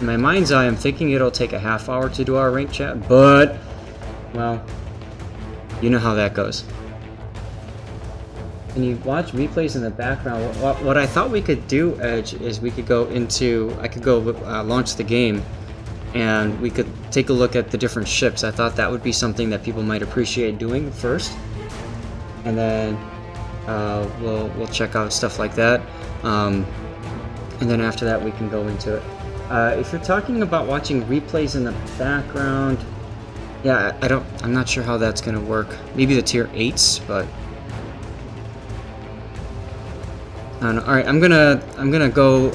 In my mind's eye, I'm thinking it'll take a half hour to do our ranked chat, but, well, you know how that goes. Can you watch replays in the background? What I thought we could do, Edge, is we could go into... I could go launch the game, and we could take a look at the different ships. I thought that would be something that people might appreciate doing first. And then we'll check out stuff like that. And then after that, we can go into it. If you're talking about watching replays in the background... Yeah, I'm not sure how that's going to work. Maybe the tier 8s, but... Alright, I'm gonna go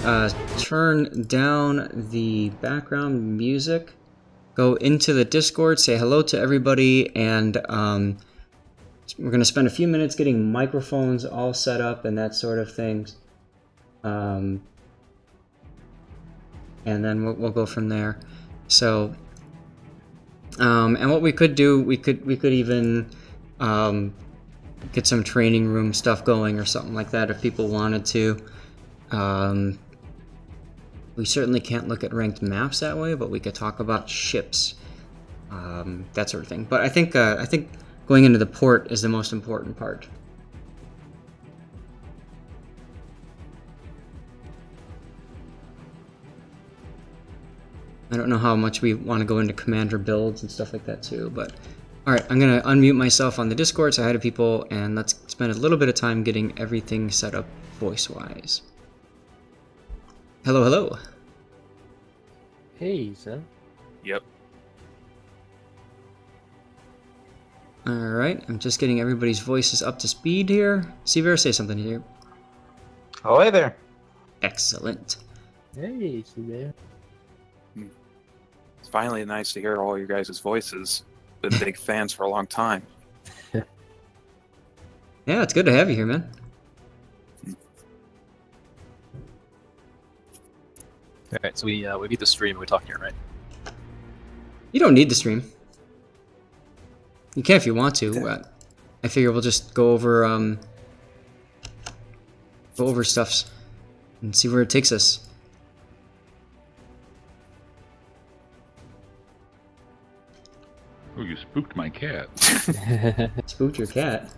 turn down the background music, go into the Discord, say hello to everybody, and we're gonna spend a few minutes getting microphones all set up and that sort of things, and then we'll go from there. So, and what we could do, we could even get some training room stuff going or something like that if people wanted to. We certainly can't look at ranked maps that way, but we could talk about ships, that sort of thing. But I think going into the port is the most important part. I don't know how much we want to go into commander builds and stuff like that too, but alright, I'm going to unmute myself on the Discord, say hi to people, and let's spend a little bit of time getting everything set up voice-wise. Hello, hello. Hey, Zath. Yep. Alright, I'm just getting everybody's voices up to speed here. Seabear, say something here. Oh, hey there. Excellent. Hey, there. It's finally nice to hear all your guys' voices. Been big fans for a long time. Yeah, it's good to have you here, man. Alright, so we beat the stream and we're talking here, right? You don't need the stream. You can if you want to, but I figure we'll just go over stuffs and see where it takes us. Oh, you spooked my cat. Spooked your cat.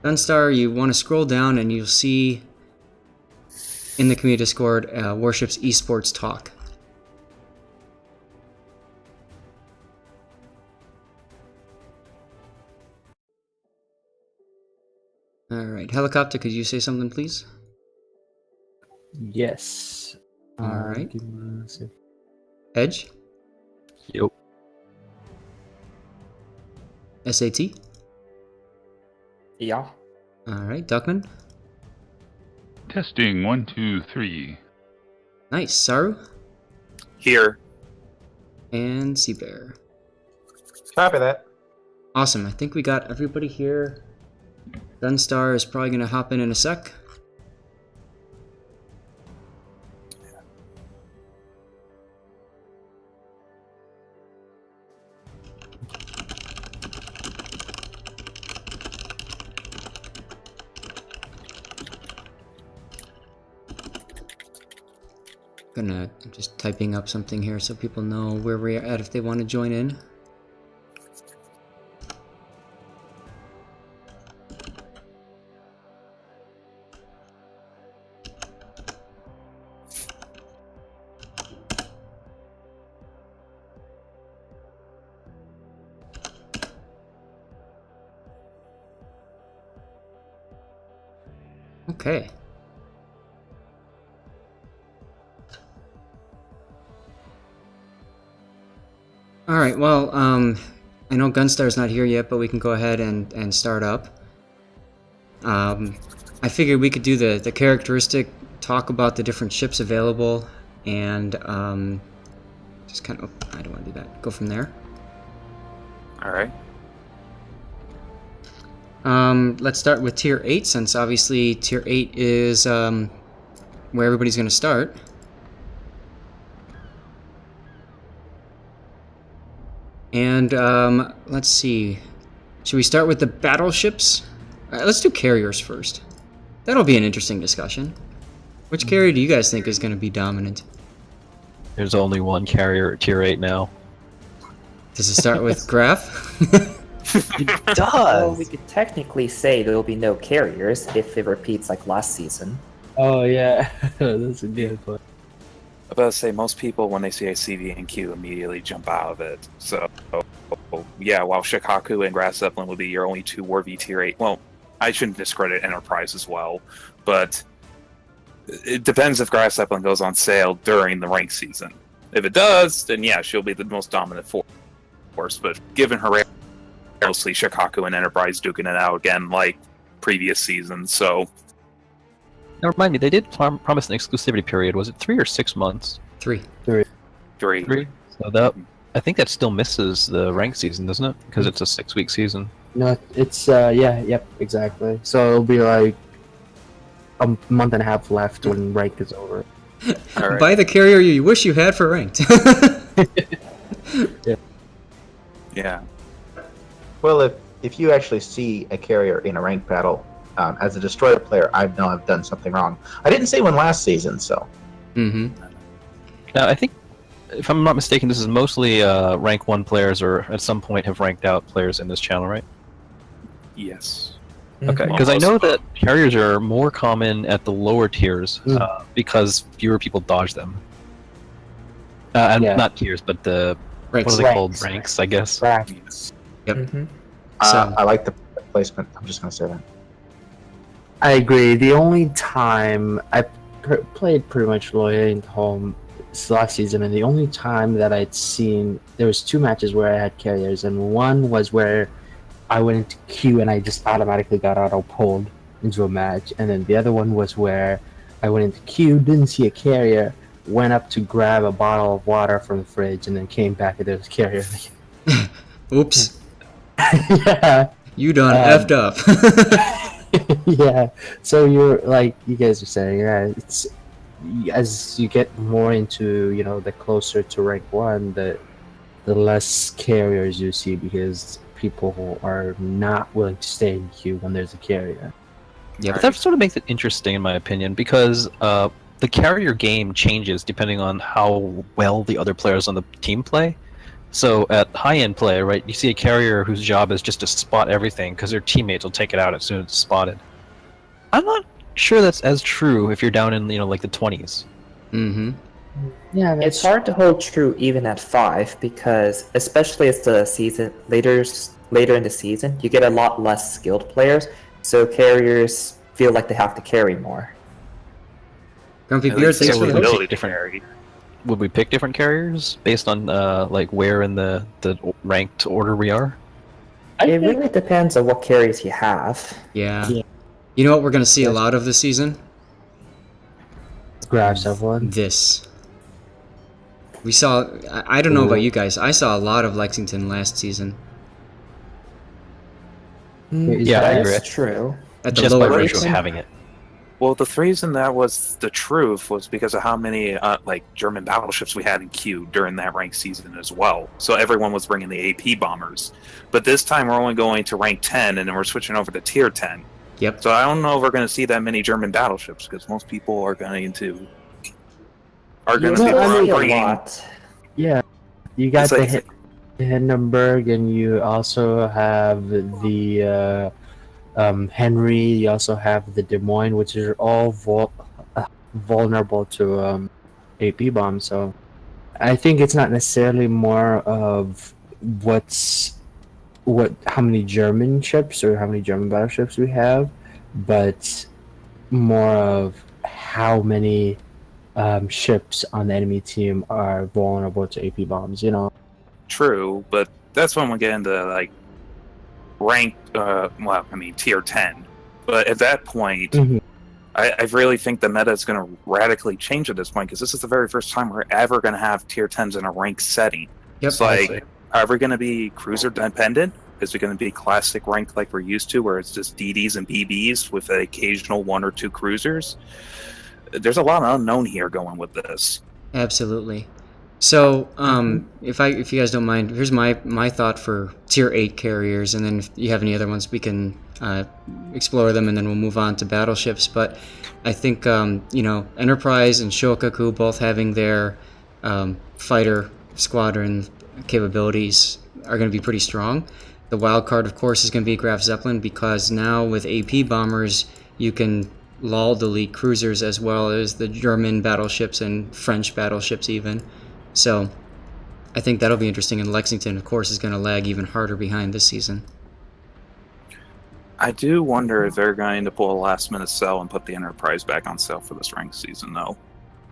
Dunstar, you want to scroll down and you'll see in the community Discord, Warships Esports Talk. Alright, Helicopter, could you say something, please? Yes. Alright. Give me a sec. Edge? Yep. SAT? Yeah. Alright, Duckman? Testing 1, 2, 3. Nice. Saru? Here. And Seabear. Copy that. Awesome, I think we got everybody here. Dunstar is probably going to hop in a sec. I'm just typing up something here so people know where we're at if they want to join in. Okay. Alright, well, I know Gunstar's not here yet, but we can go ahead and start up. I figured we could do the characteristic, talk about the different ships available, and just kind of... I don't want to do that. Go from there. Alright. Let's start with Tier 8, since obviously Tier 8 is where everybody's going to start. And let's see. Should we start with the battleships? Let's do carriers first. That'll be an interesting discussion. Which carrier do you guys think is going to be dominant? There's only one carrier at tier 8 now. Does it start with Graph? It Well, does! we could technically say there will be no carriers if it repeats like last season. Oh yeah, that's a good point. I'm about to say, most people, when they see a CV and Q, immediately jump out of it. So, yeah, while Shikaku and Grass Zeppelin would be your only two War V Tier 8, well, I shouldn't discredit Enterprise as well, but it depends if Grass Zeppelin goes on sale during the rank season. If it does, then yeah, she'll be the most dominant force, but given her rank, mostly Shikaku and Enterprise duking it out again like previous seasons, so... Now remind me, they did promise an exclusivity period. Was it 3 or 6 months? 3. 3. 3. So that, I think that still misses the rank season, doesn't it? Because it's a 6-week season. No, it's yep, exactly. So it'll be like a month and a half left when rank is over. All right. Buy the carrier you wish you had for ranked. Yeah. Well, if you actually see a carrier in a ranked battle, as a destroyer player, I know I've done something wrong. I didn't say one last season, so. Mm-hmm. Now, I think, if I'm not mistaken, this is mostly rank 1 players or at some point have ranked out players in this channel, right? Yes. Okay, Mhm. because I know that carriers are more common at the lower tiers because fewer people dodge them. And Yeah. not tiers, but the what Ranks. are they Ranks. called? Ranks, I guess. Brackets. Yep. Mhm. So- I like the placement. I'm just going to say that. I agree. The only time I played pretty much Loyal Home last season, and the only time that I'd seen, there was 2 matches where I had carriers, and one was where I went into queue and I just automatically got auto-pulled into a match, and then the other one was where I went into queue, didn't see a carrier, went up to grab a bottle of water from the fridge, and then came back and there was a carrier. Oops. Yeah. You done effed up. Yeah, so you're like you guys are saying, yeah, it's as you get more into the closer to rank 1, the less carriers you see because people who are not willing to stay in queue when there's a carrier. Yep. But that sort of makes it interesting, in my opinion, because the carrier game changes depending on how well the other players on the team play. So at high-end play, right, you see a carrier whose job is just to spot everything because their teammates will take it out as soon as it's spotted. I'm not sure that's as true if you're down in like the 20s. Mm-hmm. Yeah, It's hard to hold true even at 5 because, especially as the season later in the season, you get a lot less skilled players, so carriers feel like they have to carry more. Grumpy At Beard, least thanks the for the host. ability to Different- carry. Would we pick different carriers based on like where in the ranked order we are? It really depends on what carriers you have. Yeah. Yeah. You know what we're going to see a Yes. lot of this season? grab someone. This. We saw... I don't know about you guys. I saw a lot of Lexington last season. Yeah, I That agree. is true. At the Just by lower virtue rates. of having it. Well, the reason that was the truth was because of how many German battleships we had in queue during that rank season as well. So everyone was bringing the AP bombers. But this time we're only going to rank 10, and then we're switching over to tier 10. Yep. So I don't know if we're going to see that many German battleships because most people are going to You be will see a bringing. lot. Yeah, you got It's the like- Hindenburg, and you also have the Henry. You also have the Des Moines, which are all vulnerable to AP bombs. So I think it's not necessarily more of how many German ships or how many German battleships we have, but more of how many ships on the enemy team are vulnerable to AP bombs. True, but that's when we get into ranked, tier 10. But at that point, Mhm. I really think the meta is going to radically change at this point because this is the very first time we're ever going to have tier 10s in a ranked setting. Yep. It's like, are we going to be cruiser dependent? Is it going to be classic ranked like we're used to, where it's just DDs and BBs with an occasional 1 or 2 cruisers? There's a lot of unknown here going with this. Absolutely. So, if you guys don't mind, here's my thought for tier 8 carriers, and then if you have any other ones, we can explore them, and then we'll move on to battleships. But I think Enterprise and Shokaku both having their fighter squadron capabilities are going to be pretty strong. The wild card, of course, is going to be Graf Zeppelin, because now with AP bombers, you can lull the elite cruisers as well as the German battleships and French battleships even. So I think that'll be interesting, and Lexington, of course, is going to lag even harder behind this season. I do wonder if they're going to pull a last-minute sell and put the Enterprise back on sale for this ranked season, though.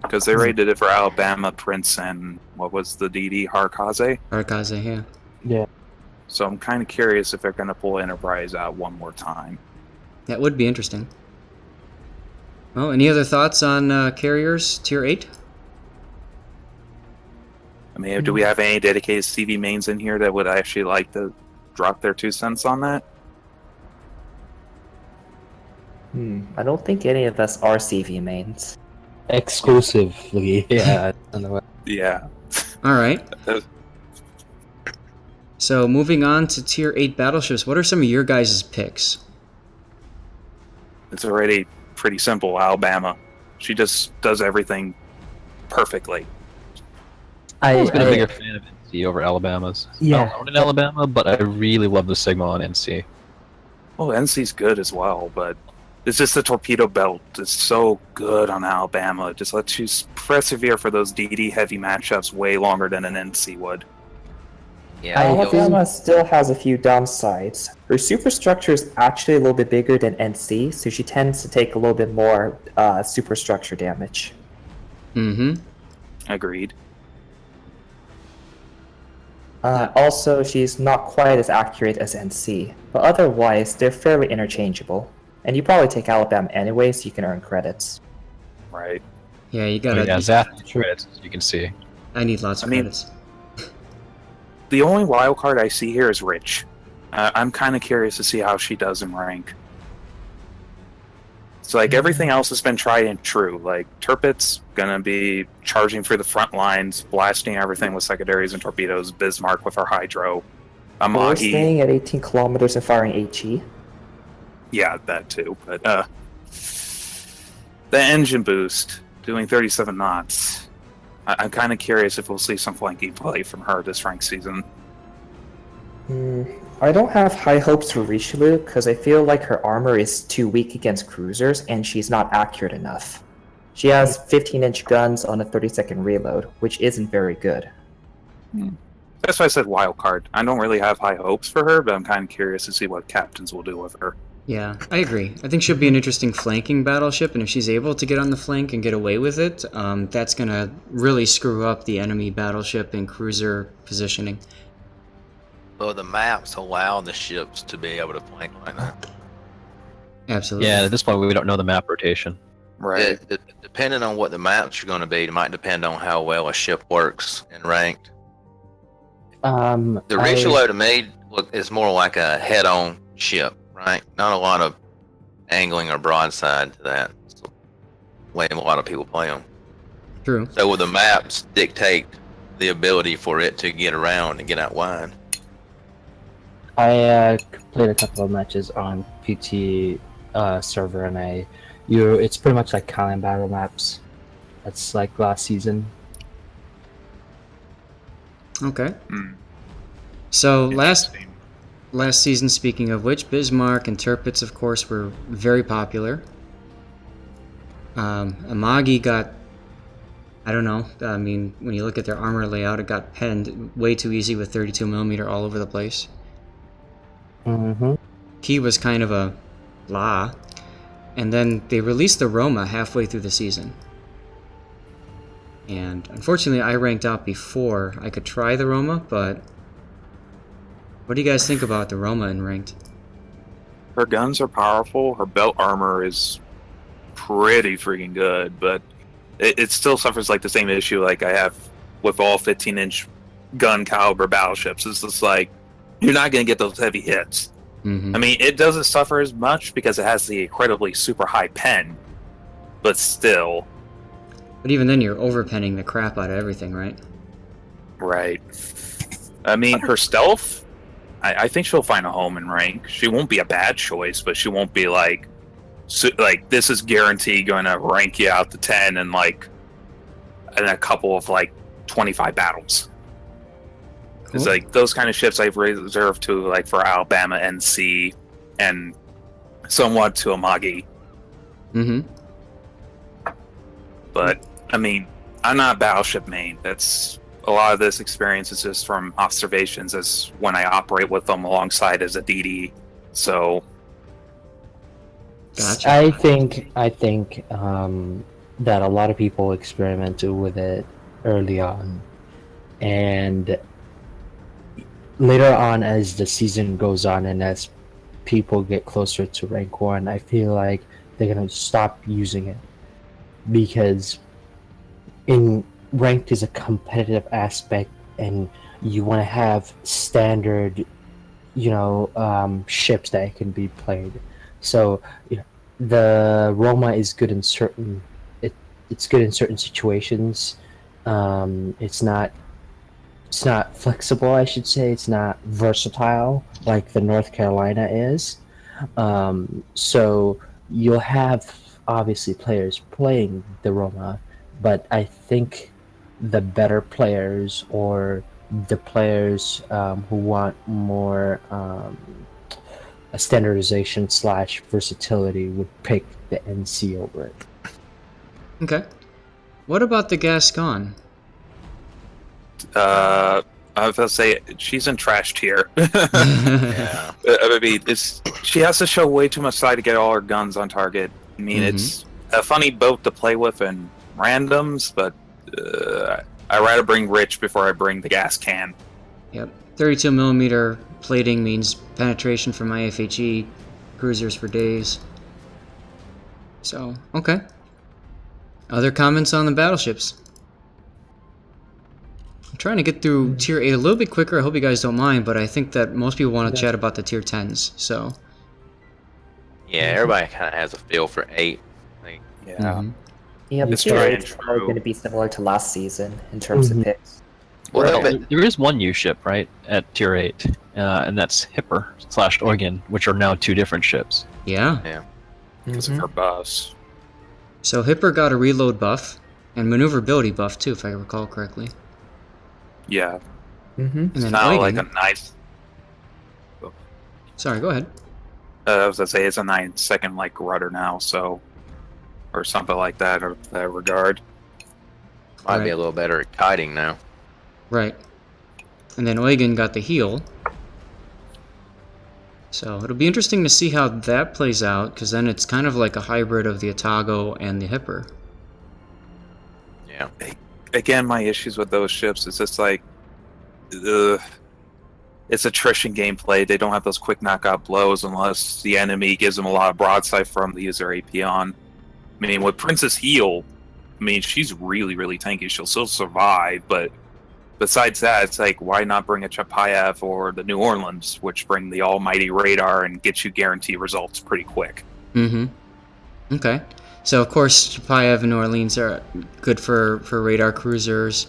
Because they rated it for Alabama, Prince, and what was the DD, Harkaze? Harkaze, yeah. Yeah. So I'm kind of curious if they're going to pull Enterprise out one more time. That would be interesting. Well, any other thoughts on carriers, tier 8? I mean, do we have any dedicated CV mains in here that would actually like to drop their 2 cents on that? I don't think any of us are CV mains. Exclusively, yeah. Yeah. All right. So moving on to tier 8 battleships, what are some of your guys' picks? It's already pretty simple. Alabama. She just does everything perfectly. I was been a bigger fan of NC over Alabama's. Yeah. I don't own an Alabama, but I really love the Sigma on NC. Well, NC's good as well, but it's just the torpedo belt is so good on Alabama. It just lets you persevere for those DD heavy matchups way longer than an NC would. Yeah, Alabama still has a few downsides. Her superstructure is actually a little bit bigger than NC, so she tends to take a little bit more superstructure damage. Mm-hmm. Agreed. Also, she's not quite as accurate as NC, but otherwise, they're fairly interchangeable. And you probably take Alabama anyway, so you can earn credits. Right. Yeah, you gotta... Yeah, Zath credits, as you can see. I need lots of credits. The only wild card I see here is Rich. I'm kind of curious to see how she does in rank. So, like, everything else has been tried and true. Like, Tirpitz gonna be charging for the front lines, blasting everything with secondaries and torpedoes. Bismarck with her hydro. We're Amagi. staying at 18 kilometers and firing HE. Yeah, that too. But the engine boost doing 37 knots. I'm kind of curious if we'll see some flanking play from her this ranked season. I don't have high hopes for Richelieu because I feel like her armor is too weak against cruisers and she's not accurate enough. She has 15-inch guns on a 30-second reload, which isn't very good. That's why I said wild card. I don't really have high hopes for her, but I'm kind of curious to see what captains will do with her. Yeah, I agree. I think she'll be an interesting flanking battleship, and if she's able to get on the flank and get away with it, that's going to really screw up the enemy battleship and cruiser positioning. well, the maps allow the ships to be able to flank like that. Absolutely. Yeah, at this point we don't know the map rotation. Right. Depending on what the maps are going to be, it might depend on how well a ship works in ranked. The Richelieu to me is more like a head-on ship, right? Not a lot of angling or broadside to that. It's the way a lot of people play them. True. So will the maps dictate the ability for it to get around and get out wide? I played a couple of matches on PT server, and it's pretty much like Kalyan battle maps. That's like last season. Okay. So last season, speaking of which, Bismarck and Tirpitz, of course, were very popular. Amagi got, I don't know, I mean, when you look at their armor layout, it got penned way too easy with 32mm all over the place. Mm-hmm. Key was kind of a blah. And then they released the Roma halfway through the season. And unfortunately, I ranked out before I could try the Roma, but what do you guys think about the Roma in ranked? Her guns are powerful. Her belt armor is pretty freaking good, but it still suffers like the same issue like I have with all 15-inch gun caliber battleships. It's just like, you're not going to get those heavy hits. Mm-hmm. I mean, it doesn't suffer as much because it has the incredibly super high pen, but still. But even then, you're overpenning the crap out of everything, right? Right. I mean, her stealth, I think she'll find a home in rank. She won't be a bad choice, but she won't be like this is guaranteed going to rank you out to 10 in in a couple of 25 battles. It's Cool. like those kind of ships I've reserved to for Alabama NC and somewhat to Amagi. Mm-hmm. But I mean, I'm not battleship main. That's a lot of this experience is just from observations as when I operate with them alongside as a DD. So Gotcha. I think that a lot of people experimented with it early on, and later on as the season goes on and as people get closer to rank 1, I feel like they're gonna stop using it, because in ranked is a competitive aspect and you want to have standard ships that can be played. So the Roma is good in certain it's good in certain situations. It's not flexible, I should say. It's not versatile like the North Carolina is. So you'll have obviously players playing the Roma, but I think the better players or the players who want more a standardization / versatility would pick the NC over it. Okay. What about the Gascon? I was gonna say she's in trash tier. Yeah. I mean, she has to show way too much side to get all her guns on target. I mean, it's a funny boat to play with in randoms, but I rather bring Rich before I bring the gas can. Yep. 32 millimeter plating means penetration from IFHE cruisers for days. So, okay. Other comments on the battleships? I'm trying to get through tier 8 a little bit quicker. I hope you guys don't mind, but I think that most people want to chat about the tier 10s. So, Yeah, everybody kind of has a feel for 8. Yeah. mhm. Yeah, but It's tier tried 8 is and probably true. going to be similar to last season in terms of picks. Well, Well, there is one new ship, right, at tier 8, and that's Hipper / Oregon, which are now 2 different ships. Yeah. Because of her buffs. So Hipper got a reload buff and maneuverability buff too, if I recall correctly. Yeah. Mm-hmm. And It's then now like Eugen, a nice. sorry, go ahead. I was gonna say it's a 9-second rudder now, so or something like that, or that regard. Might be Right. a little better at kiting now. Right. And then Eugen got the heal. So it'll be interesting to see how that plays out, because then it's kind of like a hybrid of the Atago and the Hipper. Yeah. Again, my issues with those ships is just it's attrition gameplay. They don't have those quick knockout blows unless the enemy gives them a lot of broadside from the user AP on. I mean, with Princess Heal, I mean, she's really, really tanky. She'll still survive, but besides that, it's why not bring a Chapayev or the New Orleans, which bring the almighty radar and get you guaranteed results pretty quick. Mm-hmm. Okay. So of course Chapayev and New Orleans are good for radar cruisers.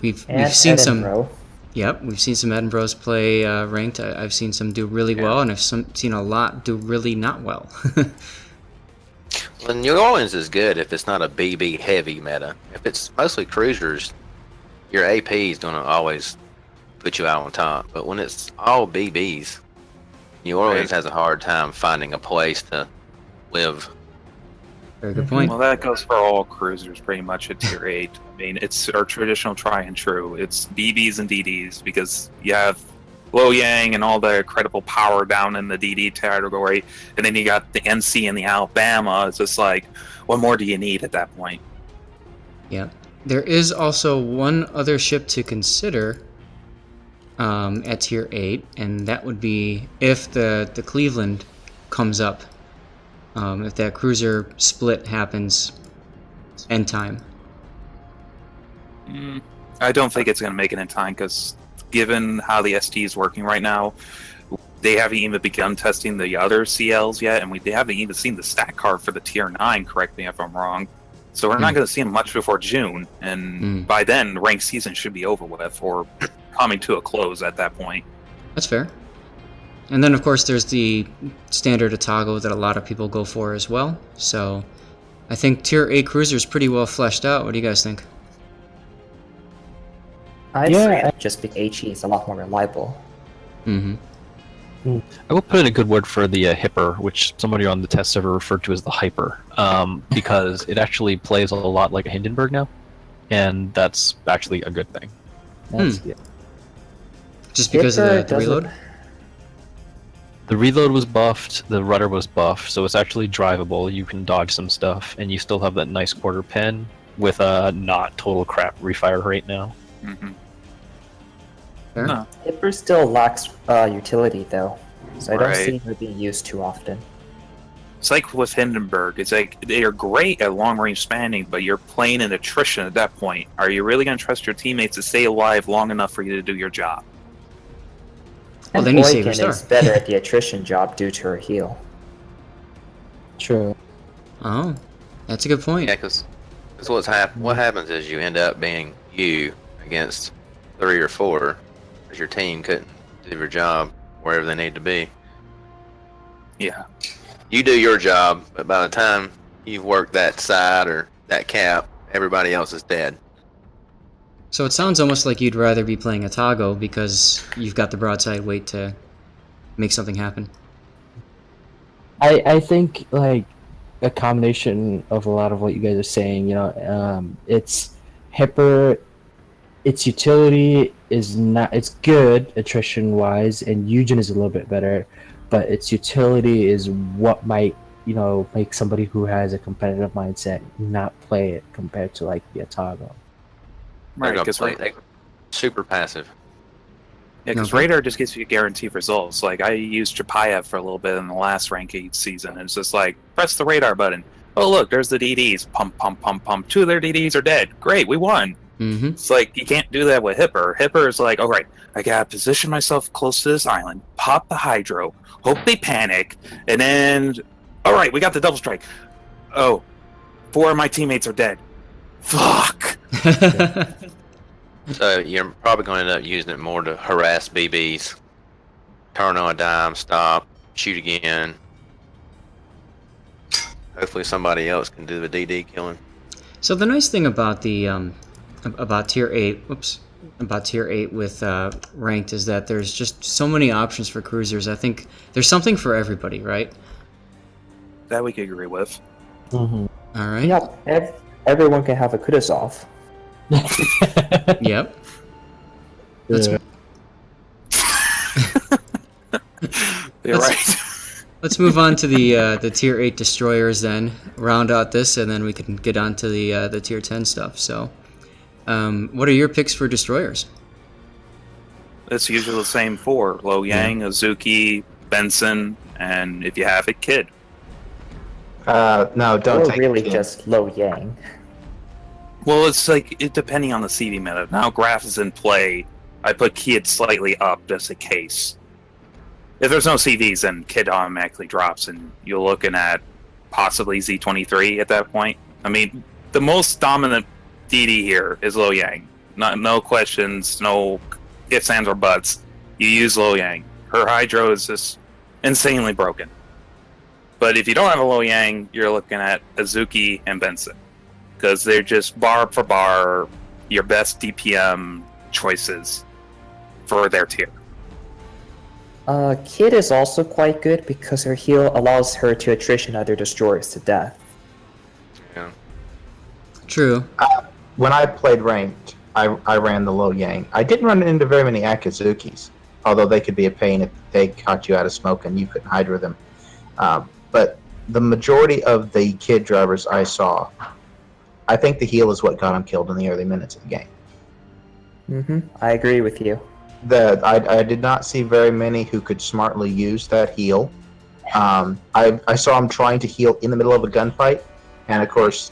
We've And seen some. Edinburgh. Yep, we've seen some Edinburghs play ranked. I've seen some do really well, and I've seen a lot do really not well. Well, New Orleans is good if it's not a BB heavy meta. If it's mostly cruisers, your AP is going to always put you out on top. But when it's all BBs, New Orleans has a hard time finding a place to live. Very good point. Well, that goes for all cruisers pretty much at tier 8. I mean, it's our traditional try and true. It's BBs and DDs because you have Lo Yang and all the incredible power down in the DD category, and then you got the NC and the Alabama. It's just what more do you need at that point? Yeah. There is also one other ship to consider at tier 8, and that would be if the Cleveland comes up. If that cruiser split happens end time. I don't think it's going to make it in time because given how the ST is working right now, they haven't even begun testing the other CLs yet, and they haven't even seen the stat card for the tier 9, correct me if I'm wrong. So we're not going to see him much before June, and by then, ranked season should be over with, or coming to a close at that point. That's fair. And then, of course, there's the standard Atago that a lot of people go for as well. So I think Tier 8 Cruiser is pretty well fleshed out. What do you guys think? I'd say just because HE is a lot more reliable. Mm-hmm. I will put in a good word for the Hipper, which somebody on the test server referred to as the Hyper, because it actually plays a lot like a Hindenburg now, and that's actually a good thing. That's good. Just because of the reload? The reload was buffed, the rudder was buffed, so it's actually drivable. You can dodge some stuff, and you still have that nice quarter pin with a not total crap refire rate now. Mm-hmm. Fair. No. Hipper still lacks utility though, so I don't Right. see her being used too often. It's like with Hindenburg. It's like they are great at long range spanning, but you're playing in attrition at that point. Are you really going to trust your teammates to stay alive long enough for you to do your job? Well, And then you save your Boykin star. is better at the attrition job due to her heal. True. Oh, that's a good point. Yeah, because what happens is you end up being you against 3 or 4, because your team couldn't do their job wherever they need to be. Yeah. You do your job, but by the time you've worked that side or that cap, everybody else is dead. So it sounds almost like you'd rather be playing Atago because you've got the broadside weight to make something happen. I think like a combination of a lot of what you guys are saying. You know, it's Hipper. Its utility is not. It's good attrition wise, and Eugen is a little bit better, but its utility is what might make somebody who has a competitive mindset not play it compared to like the Atago. They're Right, gonna because play super passive. Okay. radar just gives you guaranteed results. Like I used Chapayev for a little bit in the last ranked season, and it's just like press the radar button. Oh look, there's the DDs. Pump, pump, pump, pump. 2 of their DDs are dead. Great, we won. Mm-hmm. It's like you can't do that with Hipper. Hipper is like, all right, I gotta position myself close to this island, pop the hydro, hope they panic, and then, all right, we got the double strike. Oh, 4 of my teammates are dead. Fuck. So you're probably going to end up using it more to harass BBs. Turn on a dime, stop, shoot again. Hopefully somebody else can do the DD killing. So the nice thing about the about tier 8, about tier 8 with ranked is that there's just so many options for cruisers. I think there's something for everybody, right? That we could agree with. Mm-hmm. All right. Yeah, everyone can have a Kutuzov. Yep. Let's, Yeah. You're Let's- right. let's move on to the tier 8 destroyers then. Round out this, and then we can get on to the tier 10 stuff. So, what are your picks for destroyers? It's usually the same 4: Lo Yang, Azuki, Benson, and if you have it, Kid. No, don't Or take really Kid. just Lo Yang. Well, it's like depending on the CD meta. Now Graph is in play. I put Kid slightly up just in case. If there's no CVs, then Kid automatically drops, and you're looking at possibly Z23 at that point. I mean, the most dominant DD here is Lo Yang. No questions, no ifs, ands, or buts. You use Lo Yang. Her Hydro is just insanely broken. But if you don't have a Lo Yang, you're looking at Azuki and Benson. Because they're just bar for bar your best DPM choices for their tier. Kid is also quite good because her heal allows her to attrition other destroyers to death. Yeah. True. When I played ranked, I ran the Lo Yang. I didn't run into very many Akazukis, although they could be a pain if they caught you out of smoke and you couldn't Hydra them. But the majority of the Kid drivers I saw, I think the heal is what got them killed in the early minutes of the game. Mm-hmm. I agree with you. I did not see very many who could smartly use that heal. I saw them trying to heal in the middle of a gunfight, and of course,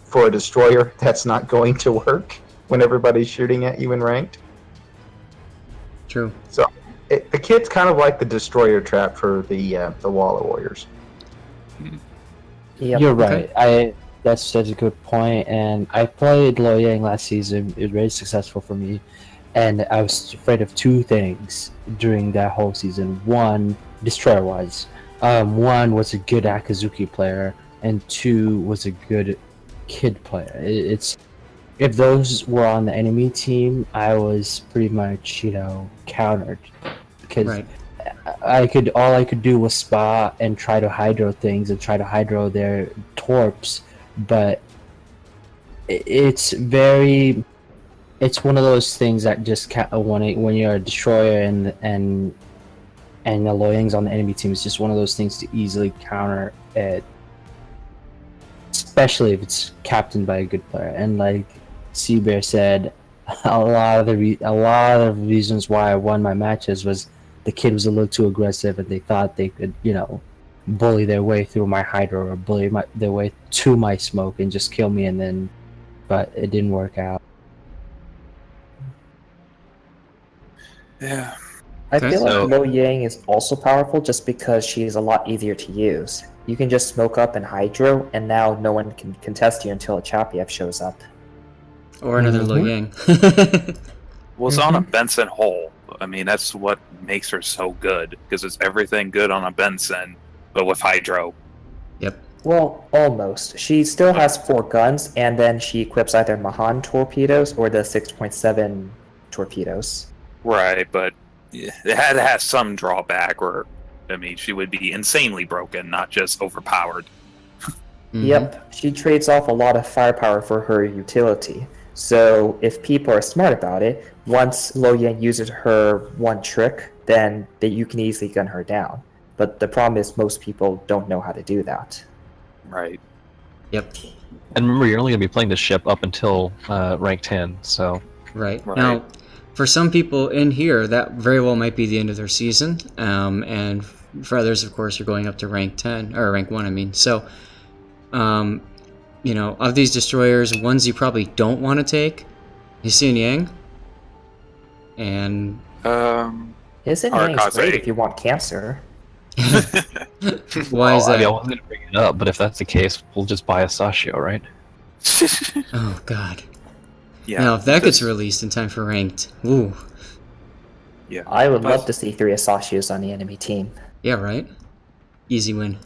for a destroyer, that's not going to work when everybody's shooting at you in ranked. True. So the Kid's kind of like the destroyer trap for the Wall of Warriors. Yep. You're right. That's such a good point. And I played Lo Yang last season. It was very successful for me. And I was afraid of two things during that whole season. One, destroyer-wise. One was a good Akazuki player, and two was a good kid player. It's if those were on the enemy team, I was pretty much countered because Right. all I could do was spa and try to hydro things and try to hydro their torps, but it's one of those things that just when you're a destroyer and the Loyang's on the enemy team, it's just one of those things to easily counter it, especially if it's captained by a good player. And like Seabear said, a lot of the reasons why I won my matches was the kid was a little too aggressive and they thought they could bully their way through my hydro or bully their way to my smoke and just kill me, but it didn't work out. Yeah. I Okay. feel So- like Lo Yang is also powerful just because she's a lot easier to use. You can just smoke up and hydro, and now no one can contest you until a Chapiev shows up. Or another Lo Mhm. Yang. Well, it's on a Benson hole. I mean, that's what makes her so good, because it's everything good on a Benson, but with hydro. Yep. Well, almost. She still has 4 guns, and then she equips either Mahan torpedoes or the 6.7 torpedoes. Right, but it had to have some drawback, or, I mean, she would be insanely broken, not just overpowered. Mhm. Yep, she trades off a lot of firepower for her utility. So if people are smart about it, once Lo Yang uses her one trick, then you can easily gun her down. But the problem is most people don't know how to do that. Right. Yep. And remember, you're only going to be playing this ship up until rank 10, so... Right. Right. Now, for some people in here, that very well might be the end of their season. And for others, of course, you're going up to rank 10, or rank 1, I mean. So, of these destroyers, ones you probably don't want to take is Xun Yang. And Isn't Arakaze. Yang's great if you want cancer? why is I mean, I that? wasn't going to bring it up, but if that's the case, we'll just buy a Sashio, right? Oh, God. Yeah. Now, if that gets just- released in time for ranked, ooh. Yeah. I would Plus- love to see 3 Asashios on the enemy team. Yeah, right? Easy win.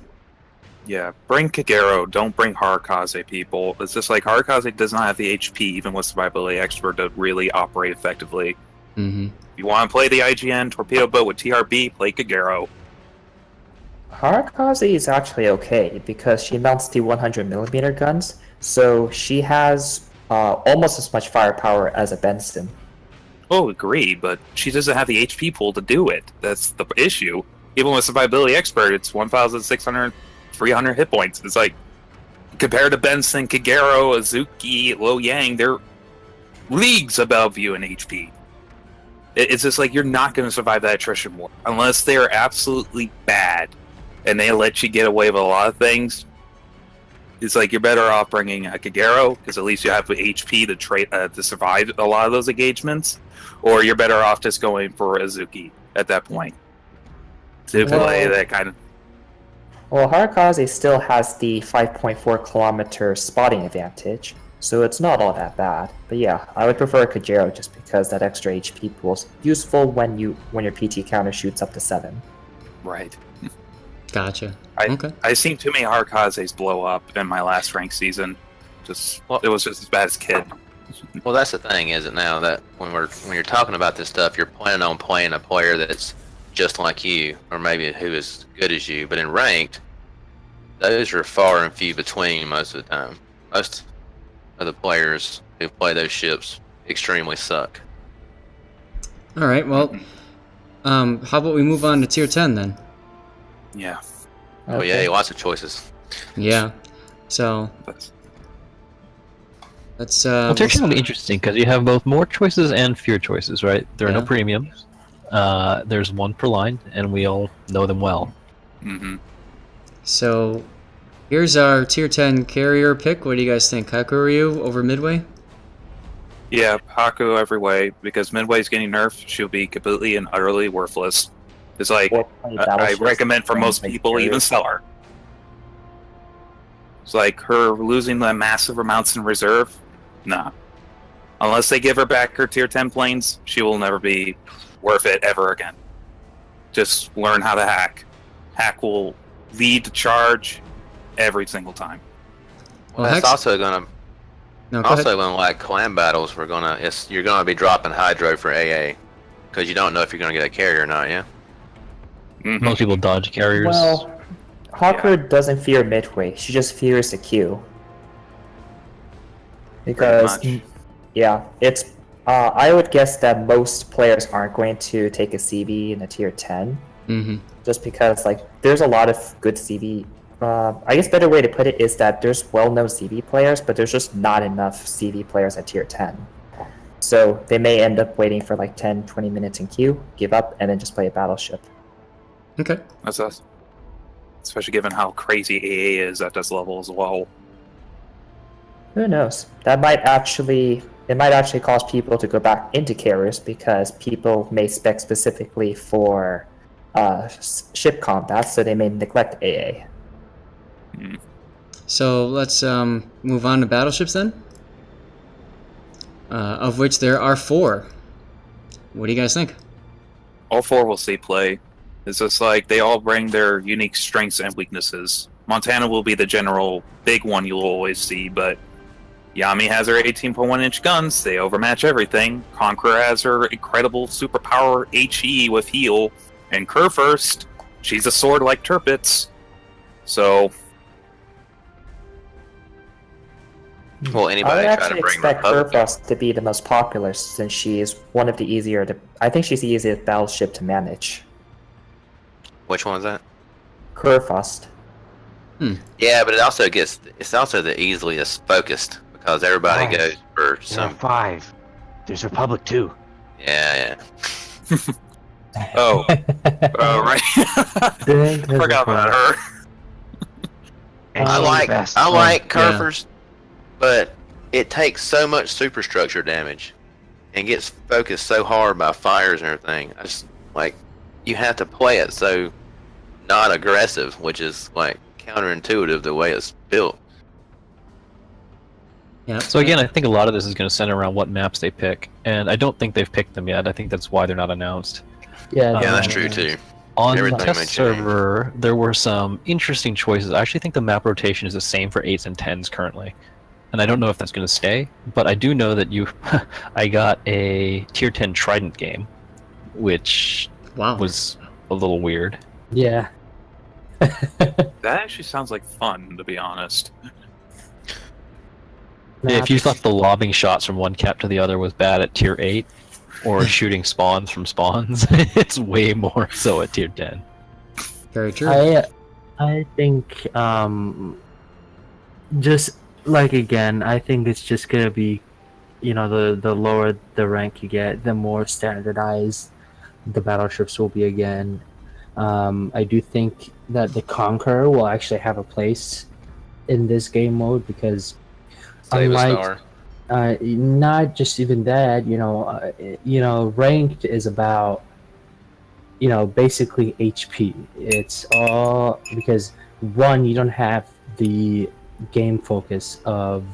Yeah, bring Kagero, don't bring Harakaze, people. It's just like Harakaze does not have the HP, even with Survivability Expert, to really operate effectively. Mm-hmm. If you want to play the IGN torpedo boat with TRB, play Kagero. Harakaze is actually okay because she mounts the 100mm guns, so she has almost as much firepower as a Benson. Oh, agree, but she doesn't have the HP pool to do it. That's the issue. Even with Survivability Expert, it's 1,600, 300 hit points. It's like, compared to Benson, Kagero, Azuki, Lo Yang, they're leagues above you in HP. It's just like, you're not going to survive that attrition war. Unless they're absolutely bad, and they let you get away with a lot of things. It's like, you're better off bringing a Kagero, because at least you have the HP to survive a lot of those engagements. Or you're better off just going for Azuki at that point. To play that kind of... Well, Harakaze still has the 5.4 kilometer spotting advantage, so it's not all that bad. But yeah, I would prefer Kagero just because that extra HP pool is useful when your PT counter shoots up to 7. Right. Gotcha. I- Okay. I've seen too many Harakazes blow up in my last ranked season. It was just as bad as kid. Well, that's the thing, is it now that when you're talking about this stuff, you're planning on playing a player that's just like you, or maybe who is good as you. But in ranked, those are far and few between most of the time. Most of the players who play those ships extremely suck. All right. Well, how about we move on to tier 10 then? Yeah. Oh yeah, lots of choices. Yeah. So That's- let's. Well, tier 10 will be interesting because you have both more choices and fewer choices, right? There are no Yeah. premiums. There's one per line, and we all know them well. Mm-hmm. So here's our tier 10 carrier pick. What do you guys think? Hakuryu over Midway? Yeah, Haku every way, because Midway's getting nerfed, she'll be completely and utterly worthless. It's like, Or play I battleships recommend for and most play people, even carriers. sell her. It's like her losing the massive amounts in reserve. Nah. Unless they give her back her tier 10 planes, she will never be worth it ever again. Just learn how to hack. Hack will lead the charge every single time. Well, Well, that's Hex- also gonna No, go ahead. like clan battles. You're gonna be dropping Hydro for AA because you don't know if you're gonna get a carrier or not. Yeah. Mhm. Most people dodge carriers. Well, Hawker doesn't fear midway. She just fears the Q. Because, Pretty much. yeah, it's. I would guess that most players aren't going to take a CV in a tier 10, Mm-hmm. just because like there's a lot of good CV. I guess better way to put it is that there's well-known CV players, but there's just not enough CV players at tier 10. So they may end up waiting for like 10, 20 minutes in queue, give up, and then just play a battleship. Okay. That's us. Especially given how crazy AA is at this level as well. Who knows? It might actually cause people to go back into carriers because people may spec specifically for ship combat, so they may neglect AA. So let's move on to battleships then. Of which there are 4. What do you guys think? All 4 will see play. It's just like they all bring their unique strengths and weaknesses. Montana will be the general big one you'll always see, but Yami has her 18.1-inch guns. They overmatch everything. Conqueror has her incredible superpower HE with heal. And Kurfürst, she's a sword like Tirpitz. So, Well, I anybody would try to actually bring expect Republic? Kurfürst to be the most popular since she is one of the easier to. I think she's the easiest battleship to manage. Which one's that? Kurfürst. Yeah, but it's also the easiest focused because everybody Right. goes for There are some. 5. There's Republic too. Yeah. oh, right. Forgot about her. And I she's like the best. I like yeah. Kurfürst, but it takes so much superstructure damage and gets focused so hard by fires and everything. I just like you have to play it so not aggressive, which is like counterintuitive the way it's built. Yeah. So again, I think a lot of this is going to center around what maps they pick, and I don't think they've picked them yet. I think that's why they're not announced. Yeah, Yeah, Yeah, Oh, that's no, true no. too. On the Everything may test change. server, there were some interesting choices. I actually think the map rotation is the same for 8s and 10s currently. And I don't know if that's going to stay, but I do know that I got a tier 10 Trident game, which Wow. was a little weird. Yeah. That actually sounds like fun, to be honest. If you thought the lobbing shots from one cap to the other was bad at tier 8, or shooting spawns from spawns, it's way more so at tier 10. Very true. I think just like again, I think it's just gonna be, the lower the rank you get, the more standardized the battleships will be again. I do think that the Conqueror will actually have a place in this game mode because Save a unlike star. not just even that, ranked is about, basically HP. It's all because one, you don't have the game focus of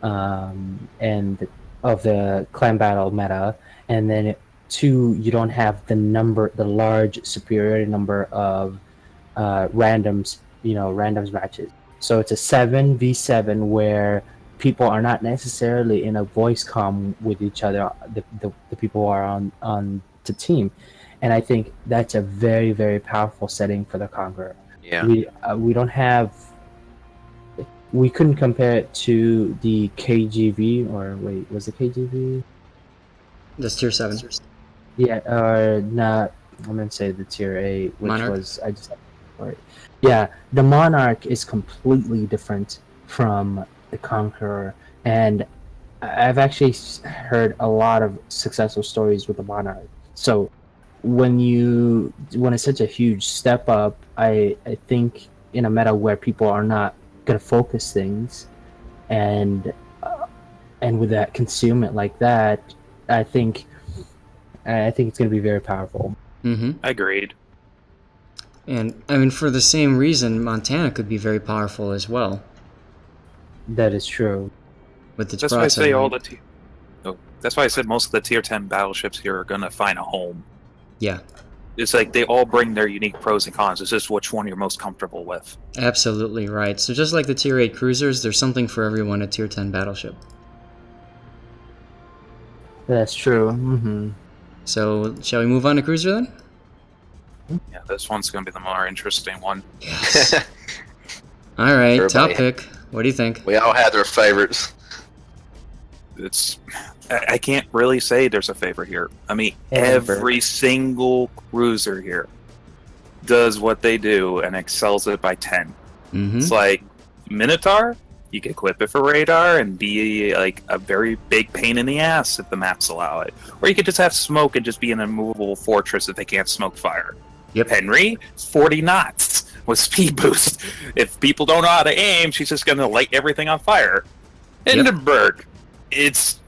and of the clan battle meta, and then two, you don't have the large superiority number of randoms matches. So it's a 7v7 where people are not necessarily in a voice comm with each other, the people who are on the team, and I think that's a very, very powerful setting for the Conqueror. Yeah. We couldn't compare it to the KGV, or wait, was it KGV? That's tier 7. Yeah, or not. I'm gonna say the tier 8, which Monarch? was yeah, the Monarch is completely different from the Conqueror, and I've actually heard a lot of successful stories with the Monarch. So when it's such a huge step up, I think in a meta where people are not gonna focus things, and with that concealment like that, I think it's gonna be very powerful. Mm-hmm. Agreed. And I mean, for the same reason, Montana could be very powerful as well. That is true. with its That's why I say broadside. all the. That's why I said most of the tier 10 battleships here are gonna find a home. Yeah, It's like they all bring their unique pros and cons. It's just which one you're most comfortable with. absolutely right. So just like the tier 8 cruisers, there's something for everyone at tier 10 battleship. That's true. Mm-hmm. So shall we move on to cruiser then? Yeah, this one's gonna be the more interesting one. Yes. All right, top Everybody- pick. What do you think? We all have their favorites. It's I can't really say there's a favorite here. I mean, Amber. every single cruiser here does what they do and excels it by 10. Mm-hmm. It's like Minotaur, you can equip it for radar and be like a very big pain in the ass if the maps allow it. Or you could just have smoke and just be an immovable fortress if they can't smoke fire. Yep. Henry, 40 knots with speed boost. If people don't know how to aim, she's just going to light everything on fire. Yep. Hindenburg, it's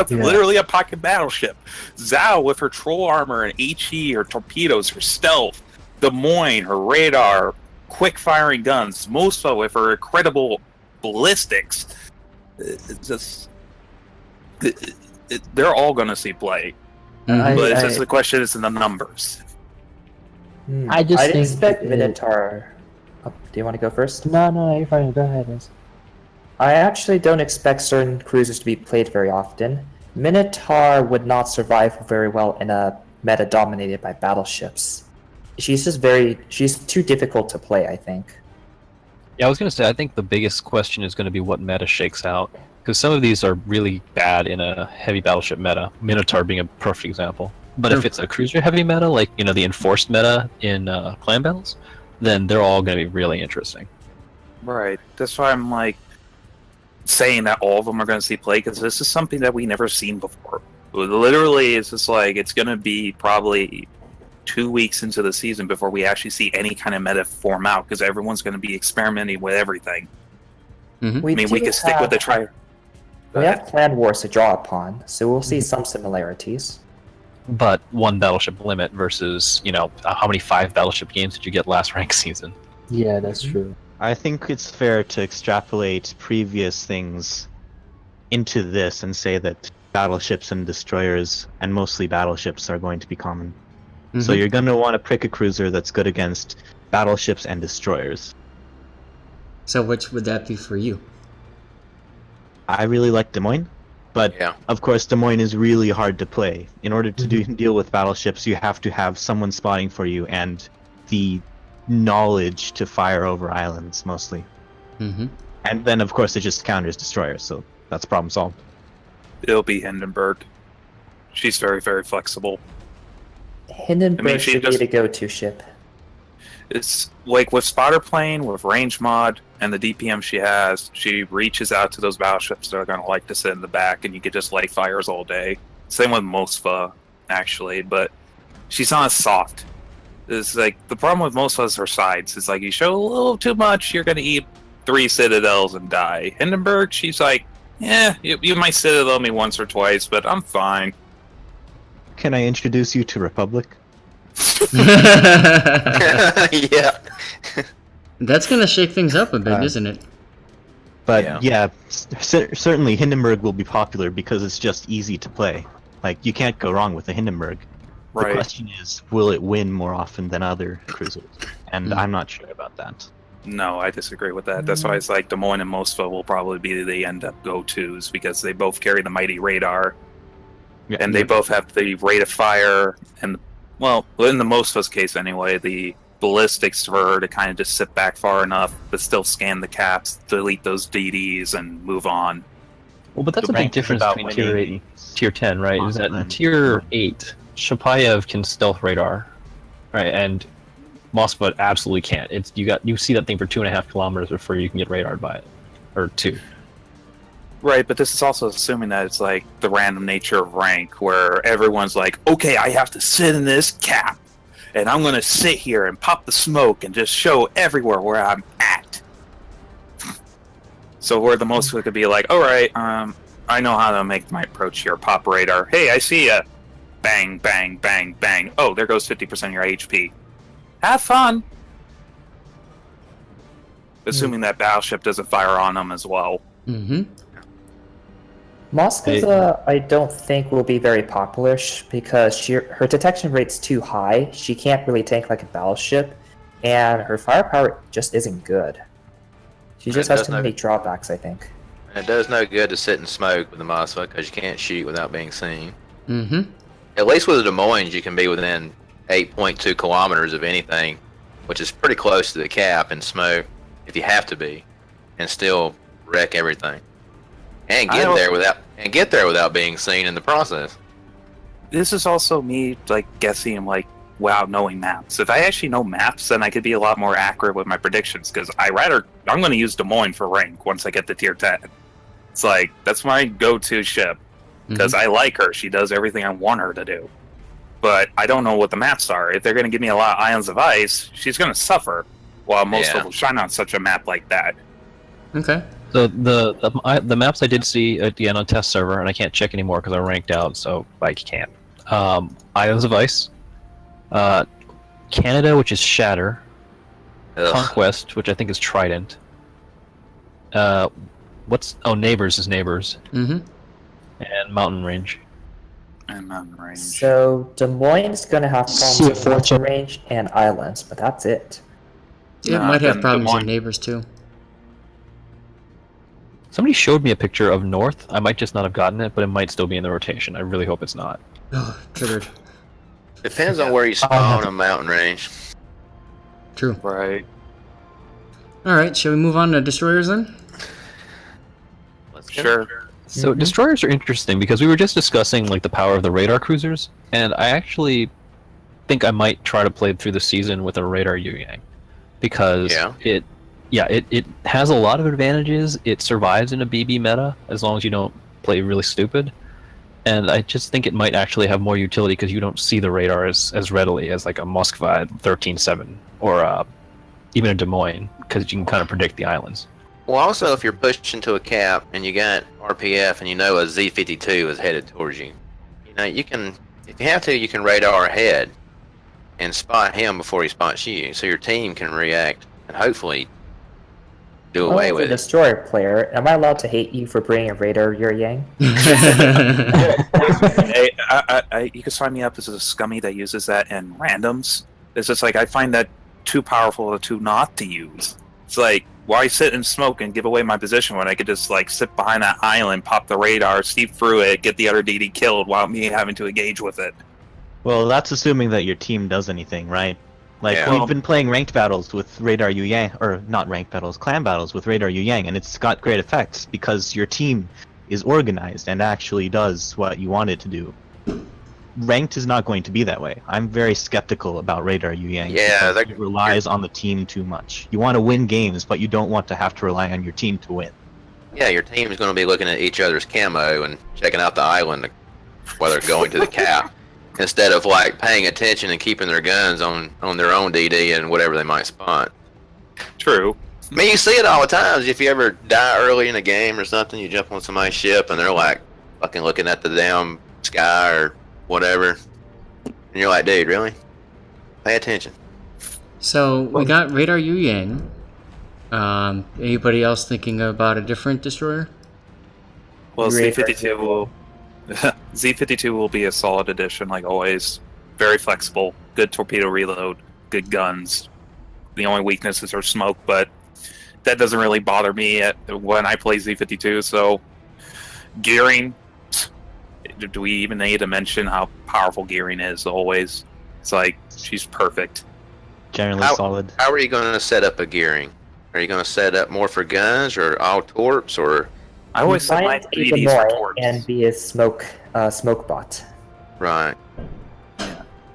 literally a pocket battleship. Zhao with her troll armor and HE, her torpedoes, her stealth. Des Moines, her radar, quick firing guns. Mosa with her incredible ballistics. It's just they're all going to see play. Mhm. But it's just the question is in the numbers. I just I'd think expect it- Minotaur. Oh, do you want to go first? No, you're fine. Go ahead. Liz. I actually don't expect certain cruisers to be played very often. Minotaur would not survive very well in a meta dominated by battleships. She's too difficult to play, I think. Yeah, I was going to say, I think the biggest question is going to be what meta shakes out. Because some of these are really bad in a heavy battleship meta, Minotaur being a perfect example. But if it's a cruiser heavy meta, like, you know, the enforced meta in clan battles, then they're all going to be really interesting. Right. That's why I'm like saying that all of them are going to see play, because this is something that we never seen before. Literally, it's just like it's going to be probably 2 weeks into the season before we actually see any kind of meta form out, because everyone's going to be experimenting with everything. I mean, we do can stick with the try. We have clan wars to draw upon, so we'll see some similarities. But one battleship limit versus, you know, how many 5 battleship games did you get last rank season? Yeah, that's true. I think it's fair to extrapolate previous things into this and say that battleships and destroyers, and mostly battleships, are going to be common. So Mhm. you're going to want to pick a cruiser that's good against battleships and destroyers. So which would that be for you? I really like Des Moines, but Yeah. of course Des Moines is really hard to play. In order to deal with battleships, you have to have someone spotting for you and the knowledge to fire over islands, mostly. Mm-hmm. And then, of course, it just counters destroyers, so that's problem solved. It'll be Hindenburg. She's very, very flexible. Hindenburg she should be just- the go-to ship. It's like with spotter plane, with range mod, and the DPM she has, she reaches out to those battleships that are going to like to sit in the back, and you could just light fires all day. Same with Mosfa, actually, but she's not as soft. It's like the problem with Mosfa is her sides. It's like you show a little too much, you're going to eat 3 citadels and die. Hindenburg, she's like, yeah, you might citadel me once or twice, but I'm fine. Can I introduce you to Republic? Yeah. That's gonna shake things up a bit, isn't it? But Yeah. certainly Hindenburg will be popular because it's just easy to play. Like, you can't go wrong with the Hindenburg. The Right. question is, will it win more often than other cruisers? And I'm not sure about that. No, I disagree with that. That's why it's like Des Moines and Mosfa will probably be the end up go-tos, because they both carry the mighty radar, Yeah, and they both have the rate of fire, and, well, in the Mosfa's case anyway, the ballistics for her to kind of just sit back far enough, but still scan the caps, delete those DDs, and move on. Well, but that's The a big rank is difference about between tier 8 winning and tier 10, right? Is that in Mothman. tier 8, Shapayev can stealth radar, right? And Moskva absolutely can't. You see that thing for 2.5 kilometers before you can get radared by it, or 2. Right, but this is also assuming that it's like the random nature of rank, where everyone's like, okay, I have to sit in this cap, and I'm going to sit here and pop the smoke and just show everywhere where I'm at. So where the most could be like, all right, I know how to make my approach here. Pop radar. Hey, I see ya. Bang, bang, bang, bang. Oh, there goes 50% of your HP. Have fun. assuming that battleship doesn't fire on them as well. Mm-hmm. Moskaza, I don't think will be very popular because her detection rate's too high. She can't really tank like a battleship, and her firepower just isn't good. She just has too many drawbacks, I think. It does no good to sit and smoke with the Moskva because you can't shoot without being seen. Mm-hmm. At least with the Des Moines, you can be within 8.2 kilometers of anything, which is pretty close to the cap, and smoke if you have to be, and still wreck everything, and get there without being seen in the process. This is also me like guessing like without knowing maps. If I actually know maps, then I could be a lot more accurate with my predictions. Because I'm going to use Des Moines for rank once I get to tier 10. It's like that's my go-to ship because I like her. She does everything I want her to do. But I don't know what the maps are. If they're going to give me a lot of Islands of Ice, she's going to suffer. While most of them shine on such a map like that. Okay. So the maps I did see at the end on test server, and I can't check anymore because I ranked out, so I can't. Islands of Ice, Canada, which is Shatter, Conquest, which I think is Trident. Neighbors is Neighbors. Mm-hmm. And Mountain Range. And Mountain Range. So Des Moines is going to have problems with Mountain Range and Islands, but that's it. It might have problems in Neighbors too. Somebody showed me a picture of North. I might just not have gotten it, but it might still be in the rotation. I really hope it's not. Oh, triggered. Depends on where you spawn on Mountain Range. True. Right. All right, shall we move on to destroyers then? Sure. So destroyers are interesting because we were just discussing like the power of the radar cruisers, and I actually think I might try to play through the season with a radar Yu-Yang because it has a lot of advantages. It survives in a BB meta as long as you don't play really stupid, and I just think it might actually have more utility because you don't see the radar as readily as like a Moskva at 13.7 or even a Des Moines because you can kind of predict the islands. Well, also, if you're pushed into a cap and you got RPF and you know a Z-52 is headed towards you, you can, if you have to, you can radar ahead and spot him before he spots you, so your team can react and hopefully do away with it. As a destroyer player, am I allowed to hate you for bringing a radar Yu-Yang? Hey, you can sign me up as a scummy that uses that in randoms. It's just like I find that too powerful to not to use. It's like, why sit and smoke and give away my position when I could just like sit behind that island, pop the radar, see through it, get the other DD killed while me having to engage with it? Well, that's assuming that your team does anything, right? Like, we've been playing ranked battles with Radar Yu-Yang, or not ranked battles, clan battles with Radar Yu-Yang, and it's got great effects because your team is organized and actually does what you want it to do. Ranked is not going to be that way. I'm very skeptical about Radar Yu-Yang. Yeah, it relies on the team too much. You want to win games, but you don't want to have to rely on your team to win. Yeah, your team is going to be looking at each other's camo and checking out the island while they're going to the cap, instead of like paying attention and keeping their guns on their own DD and whatever they might spot. True. I mean, you see it all the time. If you ever die early in a game or something, you jump on somebody's ship and they're like fucking looking at the damn sky or whatever, and you're like, dude, really? Pay attention. So we got radar Yu-Yang. Anybody else thinking about a different destroyer? Well, Z-52 will be a solid addition, like always. Very flexible, good torpedo reload, good guns. The only weaknesses are smoke, but that doesn't really bother me when I play Z-52. So, gearing. Do we even need to mention how powerful gearing is? Always, it's like she's perfect. Generally solid. How are you going to set up a gearing? Are you going to set up more for guns or all torps or? I always set my DDs for torps and be a smoke bot. Right.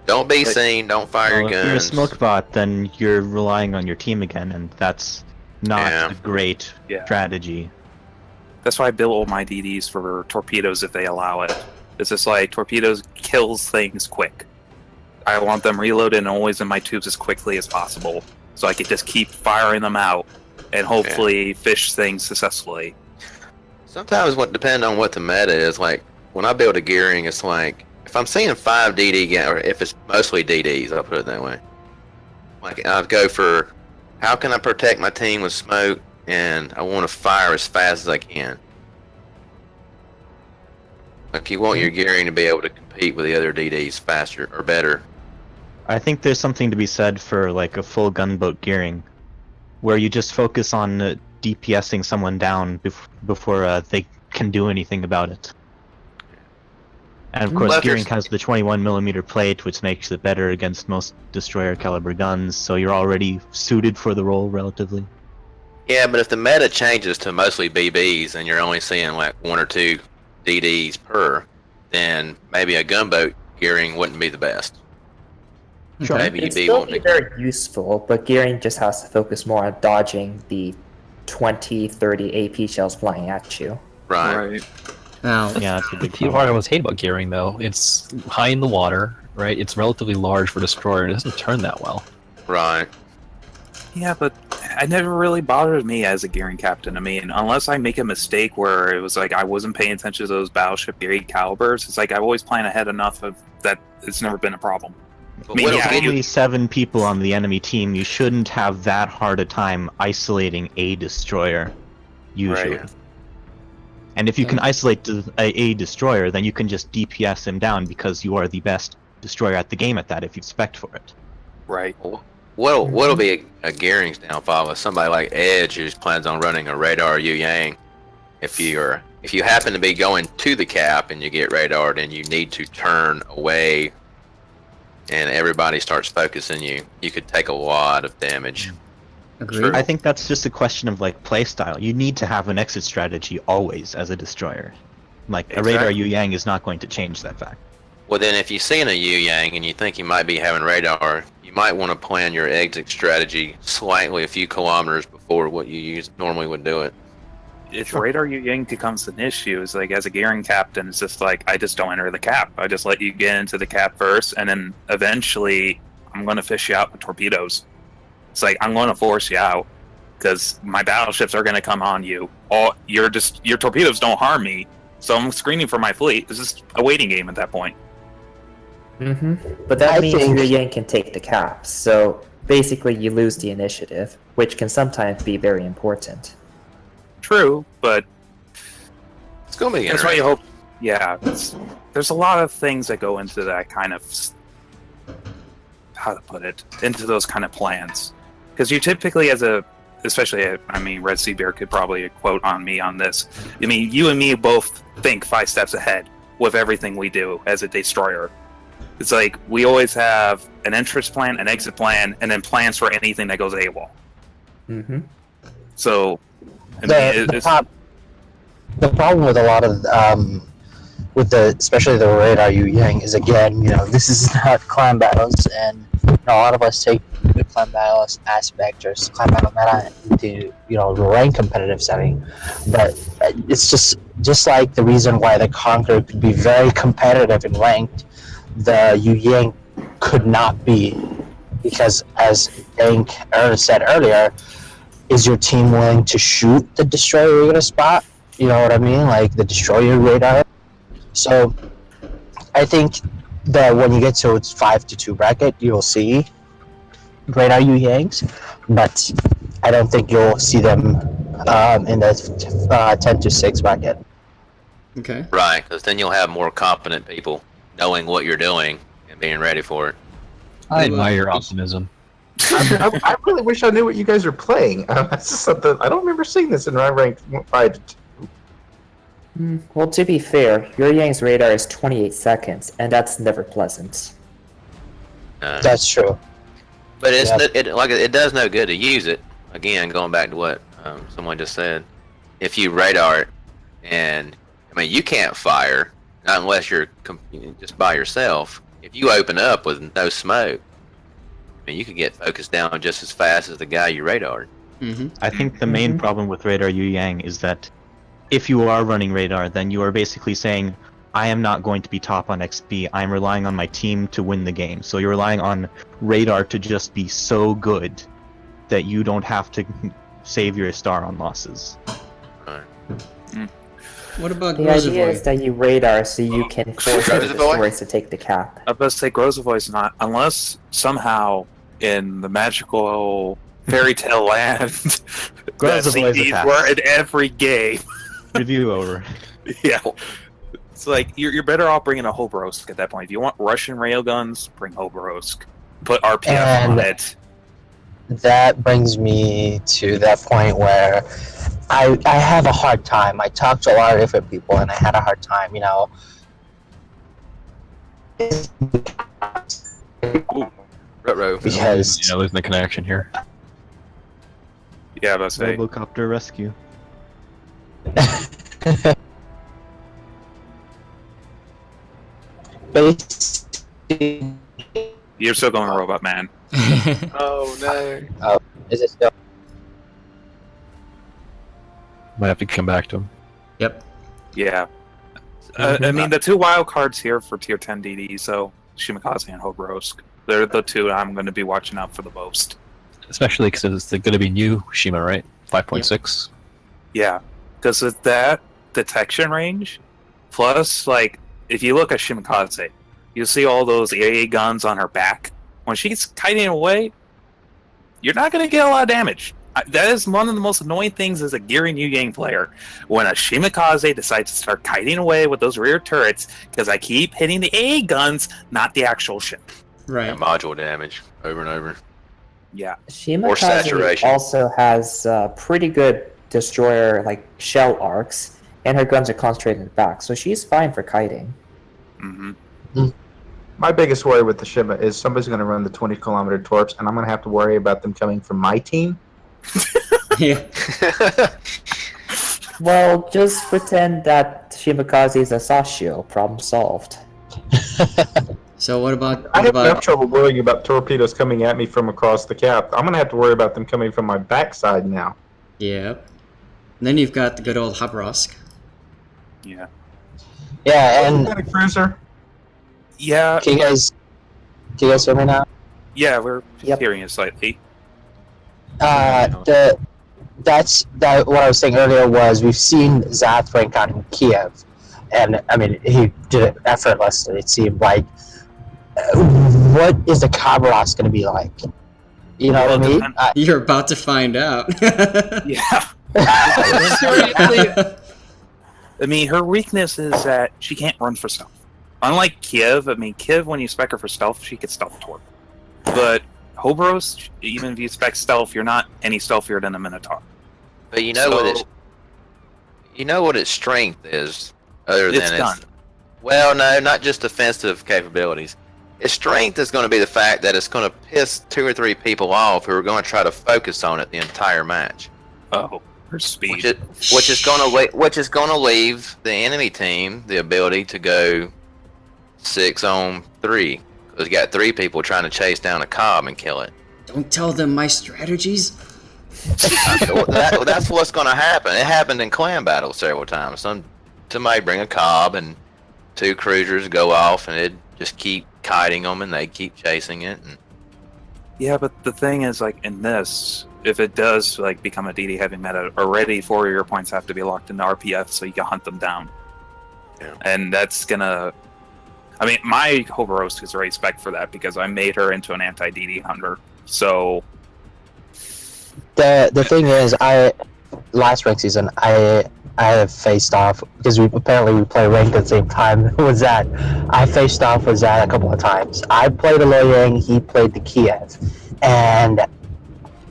Don't be seen. Don't fire your guns. If you're a smoke bot, then you're relying on your team again, and that's not a great strategy. That's why I build all my DDs for torpedoes if they allow it. It's just like torpedoes kills things quick. I want them reloaded and always in my tubes as quickly as possible, so I can just keep firing them out and hopefully fish things successfully. Sometimes what depend on what the meta is. Like when I build a gearing, it's like if I'm seeing 5 DD or if it's mostly DDs, I'll put it that way. Like I'd go for how can I protect my team with smoke, and I want to fire as fast as I can? Like, you want your gearing to be able to compete with the other DDs faster or better. I think there's something to be said for like a full gunboat gearing, where you just focus on DPSing someone down before they can do anything about it. And of course, Well, gearing has the 21mm plate, which makes it better against most destroyer caliber guns, so you're already suited for the role relatively. Yeah, but if the meta changes to mostly BBs and you're only seeing like 1 or 2 DDs per, then maybe a gunboat gearing wouldn't be the best. Sure. Maybe It'd you'd be still wanting be to. very useful, but gearing just has to focus more on dodging the 20, 30 AP shells flying at you. Right. Now, Yeah, that's a big The problem. part I always hate about gearing, though, it's high in the water, right? It's relatively large for destroyer, and it doesn't turn that well. Right. Yeah, but it never really bothered me as a gearing captain. I mean, unless I make a mistake where it was like I wasn't paying attention to those battleship grade calibers, it's like I always plan ahead enough of that it's never been a problem. But I mean, what yeah, if With only 7 people on the enemy team, you shouldn't have that hard a time isolating a destroyer, usually. Right. And if you can isolate a destroyer, then you can just DPS him down because you are the best destroyer at the game at that if you spec for it. Right. What'll be a gearing's downfall is somebody like Edge who plans on running a radar Yu Yang. If you happen to be going to the cap and you get radared and you need to turn away and everybody starts focusing you, you could take a lot of damage. agreed. I think that's just a question of like playstyle. You need to have an exit strategy always as a destroyer. Like a radar Exactly. Yu Yang is not going to change that fact. Well, then if you see in a Yu Yang and you think you might be having radar, you might want to plan your exit strategy slightly a few kilometers before what you normally would do it. If radar Yu Yang becomes an issue, it's like as a gearing captain, it's just like I just don't enter the cap. I just let you get into the cap first, and then eventually I'm going to fish you out with torpedoes. It's like I'm going to force you out because my battleships are going to come on you. Your torpedoes don't harm me, so I'm screening for my fleet. It's just a waiting game at that point. But that I means think- Yu Yang can take the cap, so basically you lose the initiative, which can sometimes be very important. True, but It's going to be that's why you interesting. hope. Yeah, there's a lot of things that go into that kind of, how to put it, into those kind of plans. Because you typically, especially, I mean, Red Sea Bear could probably quote on me on this. I mean, you and me both think 5 steps ahead with everything we do as a destroyer. It's like we always have an entrance plan, an exit plan, and then plans for anything that goes AWOL. So, I mean, The problem with a lot of especially the radar Yu Yang is, again, this is not clan battles, and a lot of us take the clan battles aspect or clan battle meta into the rank competitive setting, but it's just like the reason why the Conqueror could be very competitive in ranked, the Yu Yang could not be, because as Dank said earlier, is your team willing to shoot the destroyer you're gonna spot? You know what I mean? Like the destroyer radar. So I think that when you get to its 5-2 bracket, you'll see radar Yu Yangs, but I don't think you'll see them in the 10-6 bracket. Okay. Right, because then you'll have more competent people knowing what you're doing and being ready for it. I admire your optimism. I really wish I knew what you guys are playing. That's just something I don't remember seeing this in my ranked 5-2. Well, to be fair, Yu Yang's radar is 28 seconds, and that's never pleasant. That's true. But it's Yeah. it does no good to use it. Again, going back to what someone just said, if you radar it, and I mean you can't fire not unless you're just by yourself. If you open up with no smoke, I mean you could get focused down just as fast as the guy you radared. I think the main problem with radar Yu Yang is that if you are running radar, then you are basically saying, I am not going to be top on XP, I'm relying on my team to win the game. So you're relying on radar to just be so good that you don't have to save your star on losses. What about The idea is Grozovoy? that you radar so you can force the Grozovoy? destroyers to take the cap. I was about to say Grozovoy is not, unless somehow in the magical Fairy Tale Land. Grows The the boys CDs attack. were in every game. Review over. Yeah. It's like you're better off bringing a Hobrosk at that point. If you want Russian railguns, bring Hobrosk. Put RPF on it. That brings me to that point where I have a hard time. I talked to a lot of different people, and I had a hard time. Ruh-roh. Because losing the connection here. Yeah, let's say. Robocopter rescue. basically, You're still going Robot Man. Oh no. is it still? Might have to come back to him. Yep. Yeah. I mean, the two wild cards here for Tier 10 DD, so Shimikaze and Hobrosk. They're the two I'm going to be watching out for the most. Especially because it's going to be new Shima, right? 5.6. Yeah, because of that detection range, plus, like, if you look at Shimikaze, you see all those AA guns on her back. When she's kiting away, you're not going to get a lot of damage. That is one of the most annoying things as a Geary New Game player. When a Shimikaze decides to start kiting away with those rear turrets, because I keep hitting the AA guns, not the actual ship. Right. Yeah, module damage over and over. Yeah. Shimakaze saturation. also has pretty good destroyer like shell arcs, and her guns are concentrated in the back, so she's fine for kiting. Mm-hmm. My biggest worry with the Shima is somebody's going to run the 20-kilometer torps, and I'm going to have to worry about them coming from my team. Yeah. Well, just pretend that Shimakaze is a Sashio. Problem solved. So what about I what have enough about trouble worrying about torpedoes coming at me from across the cap. I'm going to have to worry about them coming from my backside now. Yep. And then you've got the good old Hobrosk. Yeah. Yeah, Isn't and that a cruiser? Yeah. can you guys hear me now? Yeah, we're Yep. hearing it slightly. That's what I was saying earlier was we've seen Zath rank out in Kiev, and I mean he did it effortlessly. It seemed like. What is the Khabarovsk going to be like? You know what I mean? You're about to find out. Yeah. I mean, her weakness is that she can't run for stealth. Unlike Kiev, I mean, Kiev, when you spec her for stealth, she gets stealth toward. But Hobros, even if you spec stealth, you're not any stealthier than a Minotaur. But you know what its strength is, other It's than gun. Well, no, not just defensive capabilities. Its strength is going to be the fact that it's going to piss 2 or 3 people off who are going to try to focus on it the entire match. Oh, her speed. Which is going to leave the enemy team the ability to go 6-on-3 because you got 3 people trying to chase down a cob and kill it. Don't tell them my strategies. That's what's going to happen. It happened in clan battles several times. Somebody bring a cob and 2 cruisers go off and it just keep kiting them and they keep chasing it. And... Yeah, but the thing is, like, in this, if it does, like, become a DD heavy meta, already 4 of your points have to be locked into RPF so you can hunt them down. Yeah. And that's gonna... I mean, my Hobrosk is already spec for that because I made her into an anti-DD hunter. So... The thing is, last rank season I have faced off because we play ranked at the same time with Zath. I faced off with Zath a couple of times. I played the Loyang, he played the Kiev, and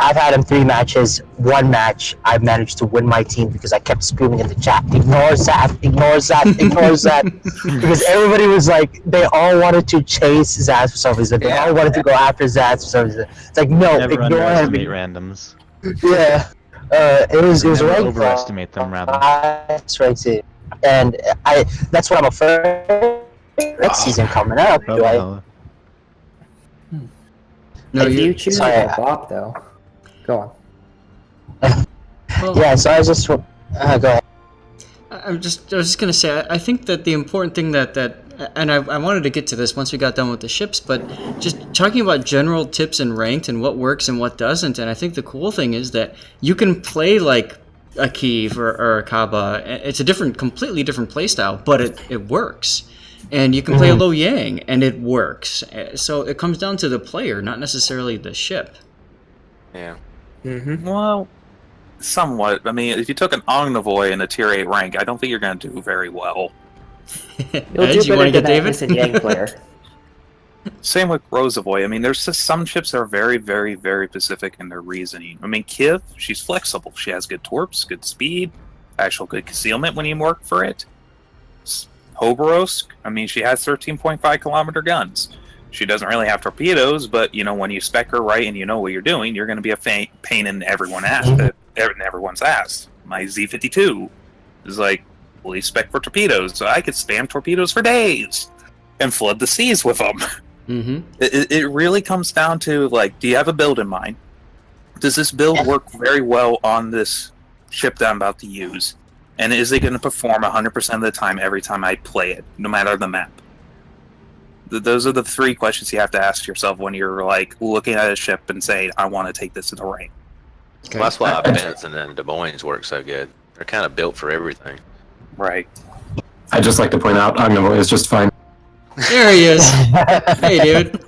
I've had him 3 matches. 1 match I managed to win my team because I kept screaming in the chat, "Ignore Zath, ignore Zath, ignore Zath," because everybody was like, they all wanted to chase Zath for some reason. They all wanted to go after Zath for some reason. It's like, no, Never ignore him. underestimate randoms. Yeah. It was Never ranked overestimate them, rather. That's right, too. And that's what I'm afraid next season coming up. Probably. No, if you you choose sorry. Bob, though, go on. well, Yeah, so I was just go ahead. I was just gonna say, I think that the important thing and I wanted to get to this once we got done with the ships, but just talking about general tips and ranked and what works and what doesn't, and I think the cool thing is that you can play like a Kiev or a Kaba. It's a completely different playstyle, but it works. And you can play a Lo Yang, and it works. So it comes down to the player, not necessarily the ship. Yeah. Well, somewhat. I mean, if you took an Omnivoy in a tier 8 rank, I don't think you're going to do very well. You'll Edge, do you want better to get than a David? Hissing Yang player. Same with Rosavoy. I mean, there's just some ships that are very, very, very specific in their reasoning. I mean, Kiv, she's flexible. She has good torps, good speed, actual good concealment when you work for it. Hoberosk, I mean, she has 13.5 kilometer guns. She doesn't really have torpedoes, but when you spec her right and you know what you're doing, you're going to be a pain in everyone's ass. My Z52 is like fully spec for torpedoes, so I could spam torpedoes for days and flood the seas with them. Mm-hmm. It really comes down to, like, do you have a build in mind? Does this build work very well on this ship that I'm about to use? And is it going to perform 100% of the time every time I play it, no matter the map? Those are the three questions you have to ask yourself when you're, like, looking at a ship and saying, I want to take this to the rank. Okay. Well, that's why Benson and Des Moines work so good. They're kind of built for everything. Right. I'd just like to point out, Omnivoy is just fine. There he is. Hey, dude.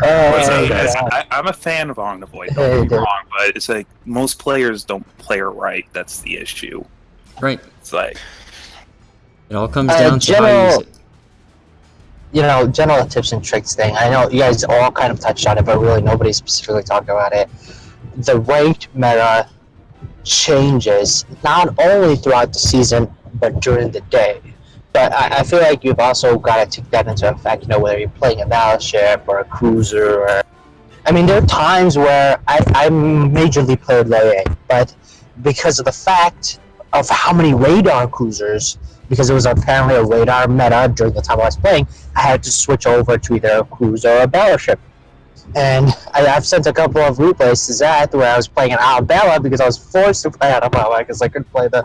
So, guys, I'm a fan of Omnivoy, don't get me wrong, but it's like most players don't play her right. That's the issue. Right. It's like it all comes down to how you use it. General tips and tricks thing. I know you guys all kind of touched on it, but really nobody specifically talked about it. The ranked meta changes not only throughout the season, but during the day. But I feel like you've also got to take that into effect, whether you're playing a battleship or a cruiser. There are times where I majorly played Loye, but because of the fact of how many radar cruisers, because it was apparently a radar meta during the time I was playing, I had to switch over to either a cruiser or a battleship. And I've sent a couple of replays to Zath where I was playing an Alabama because I was forced to play Alabama because I couldn't play the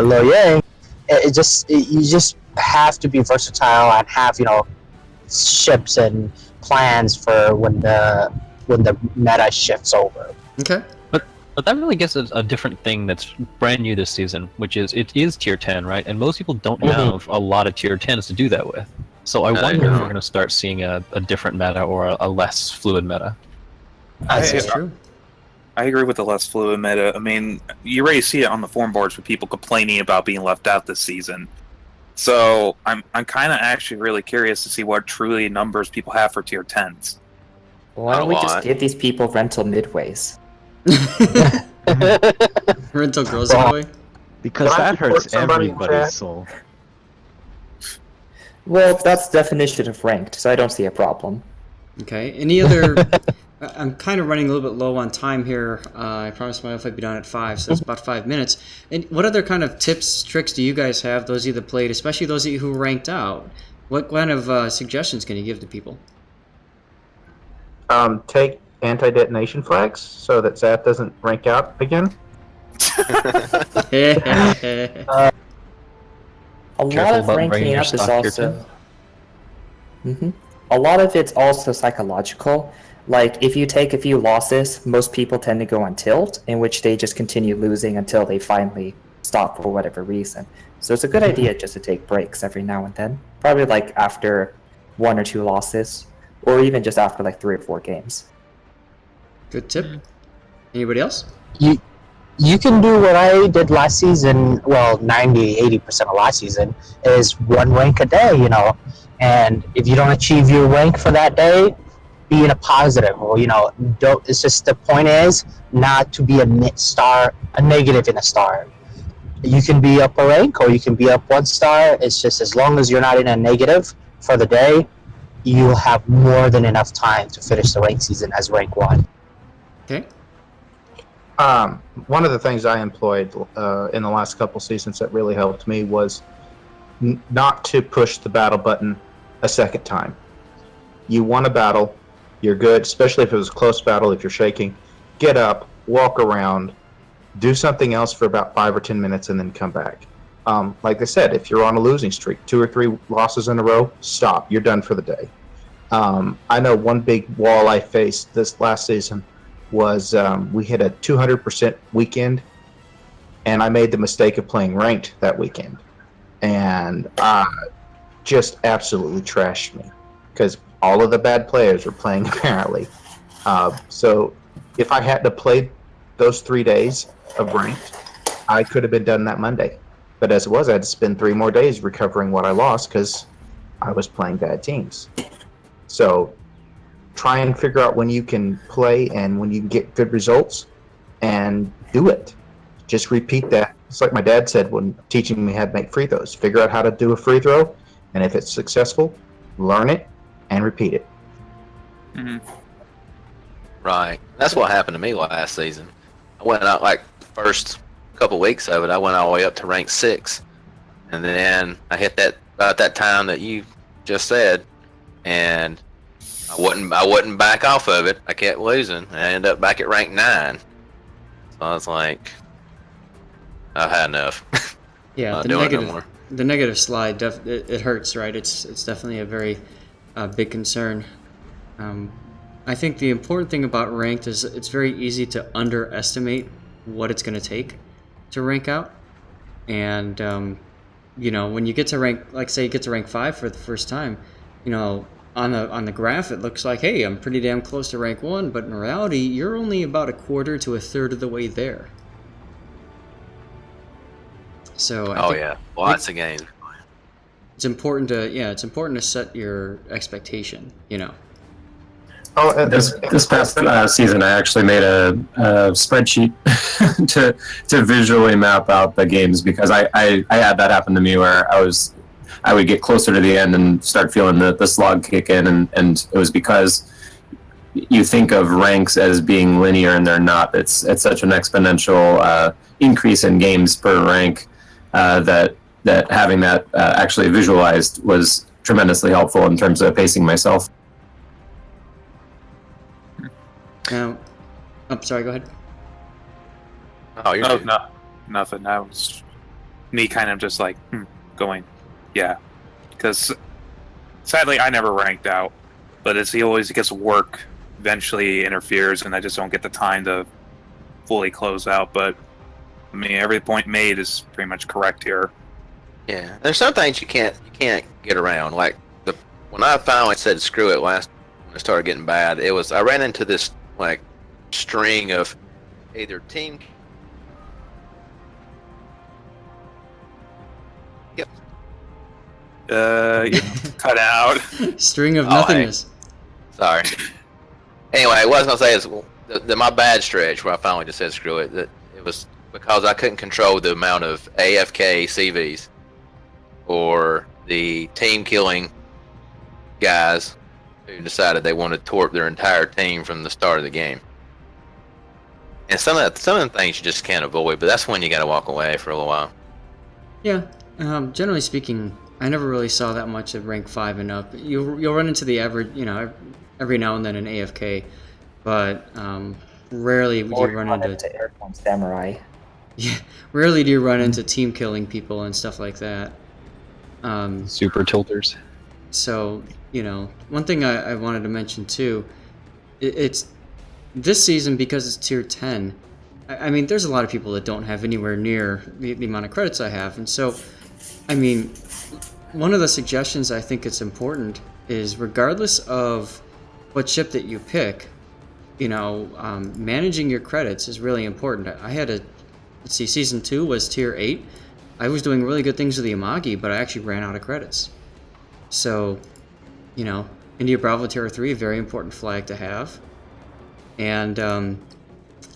Loye. You just have to be versatile and have ships and plans for when the meta shifts over. Okay. But that really gets a different thing that's brand new this season, which is it is tier 10, right? And most people don't have a lot of tier 10s to do that with. So I wonder if we're going to start seeing a different meta or a less fluid meta. That's true. I agree with the less fluid meta. I mean, you already see it on the forum boards with people complaining about being left out this season. So I'm kind of actually really curious to see what truly numbers people have for tier 10s. Why don't we just give these people rental midways? Rental girls boy? Because that hurts everybody's soul. Well, that's the definition of ranked, so I don't see a problem. Okay. Any other... I'm kind of running a little bit low on time here. I promised myself I'd be done at 5, so that's about 5 minutes. And what other kind of tips, tricks do you guys have, those of you that played, especially those of you who ranked out? What kind of suggestions can you give to people? Take anti-detonation flags so that Zath doesn't rank out again. A lot of ranking up is also... A lot of it's also psychological. Like, if you take a few losses, most people tend to go on tilt, in which they just continue losing until they finally stop for whatever reason. So it's a good idea just to take breaks every now and then. Probably like after 1 or 2 losses, or even just after like 3 or 4 games. Good tip. Anybody else? You can do what I did last season, well, 90-80% of last season, is 1 rank a day, And if you don't achieve your rank for that day, be in a positive, or don't. It's just the point is not to be a negative in a star. You can be up a rank, or you can be up 1 star. It's just as long as you're not in a negative for the day, you'll have more than enough time to finish the rank season as rank 1. Okay. One of the things I employed in the last couple seasons that really helped me was not to push the battle button a second time. You won a battle, you're good, especially if it was a close battle, if you're shaking. Get up, walk around, do something else for about 5 or 10 minutes, and then come back. Like I said, if you're on a losing streak, 2 or 3 losses in a row, stop. You're done for the day. I know one big wall I faced this last season was we hit a 200% weekend, and I made the mistake of playing ranked that weekend. And just absolutely trashed me because all of the bad players were playing apparently. So if I had to play those 3 days of ranked, I could have been done that Monday. But as it was, I had to spend 3 more days recovering what I lost because I was playing bad teams. So try and figure out when you can play and when you can get good results and do it. Just repeat that. It's like my dad said when teaching me how to make free throws. Figure out how to do a free throw, and if it's successful, learn it and repeat it. Mm-hmm. Right. That's what happened to me last season. I went out like the first couple weeks of it. I went all the way up to rank 6, and then I hit that about that time that you just said, and I wouldn't back off of it. I kept losing, and I ended up back at rank 9. So I was like, I've had enough. Yeah, Not the doing it no negative, more. the negative slide, it hurts, right? It's definitely a very big concern. I think the important thing about ranked is it's very easy to underestimate what it's going to take to rank out. And, when you get to rank, like say you get to rank 5 for the first time, on the graph it looks like, hey, I'm pretty damn close to rank 1, but in reality, you're only about a quarter to a third of the way there. So I think Lots of games. it's important to set your expectation, Oh, This past season, I actually made a spreadsheet to visually map out the games because I had that happen to me where I would get closer to the end and start feeling the slog kick in, and it was because you think of ranks as being linear and they're not. It's such an exponential increase in games per rank that having that actually visualized was tremendously helpful in terms of pacing myself. Now, sorry, go ahead. Oh, you're good. No, nothing. That was me kind of just like going, yeah. Because sadly, I never ranked out, but it's always because work eventually interferes, and I just don't get the time to fully close out. But I mean, every point made is pretty much correct here. Yeah, there's some things you can't get around. Like when I finally said screw it when it started getting bad, I ran into this like string of either team. Yep. You cut out. String of nothingness. Hey. Sorry. Anyway, what I was gonna say is my bad stretch where I finally just said screw it. That it was because I couldn't control the amount of AFK CVs or the team killing guys who decided they wanted to torp their entire team from the start of the game. And some of the things you just can't avoid, but that's when you got to walk away for a little while. Yeah, generally speaking, I never really saw that much of rank 5 and up. You'll run into the average, every now and then an AFK, but rarely would you run into Airborne Samurai. Yeah, rarely do you run into team killing people and stuff like that. Super tilters. So, one thing I wanted to mention too, it's this season because it's tier 10. I mean, there's a lot of people that don't have anywhere near the amount of credits I have, and so, I mean, one of the suggestions I think it's important is regardless of what ship that you pick, managing your credits is really important. I had season 2 was tier 8. I was doing really good things with the Amagi, but I actually ran out of credits. So, India Bravo tier 3, very important flag to have. And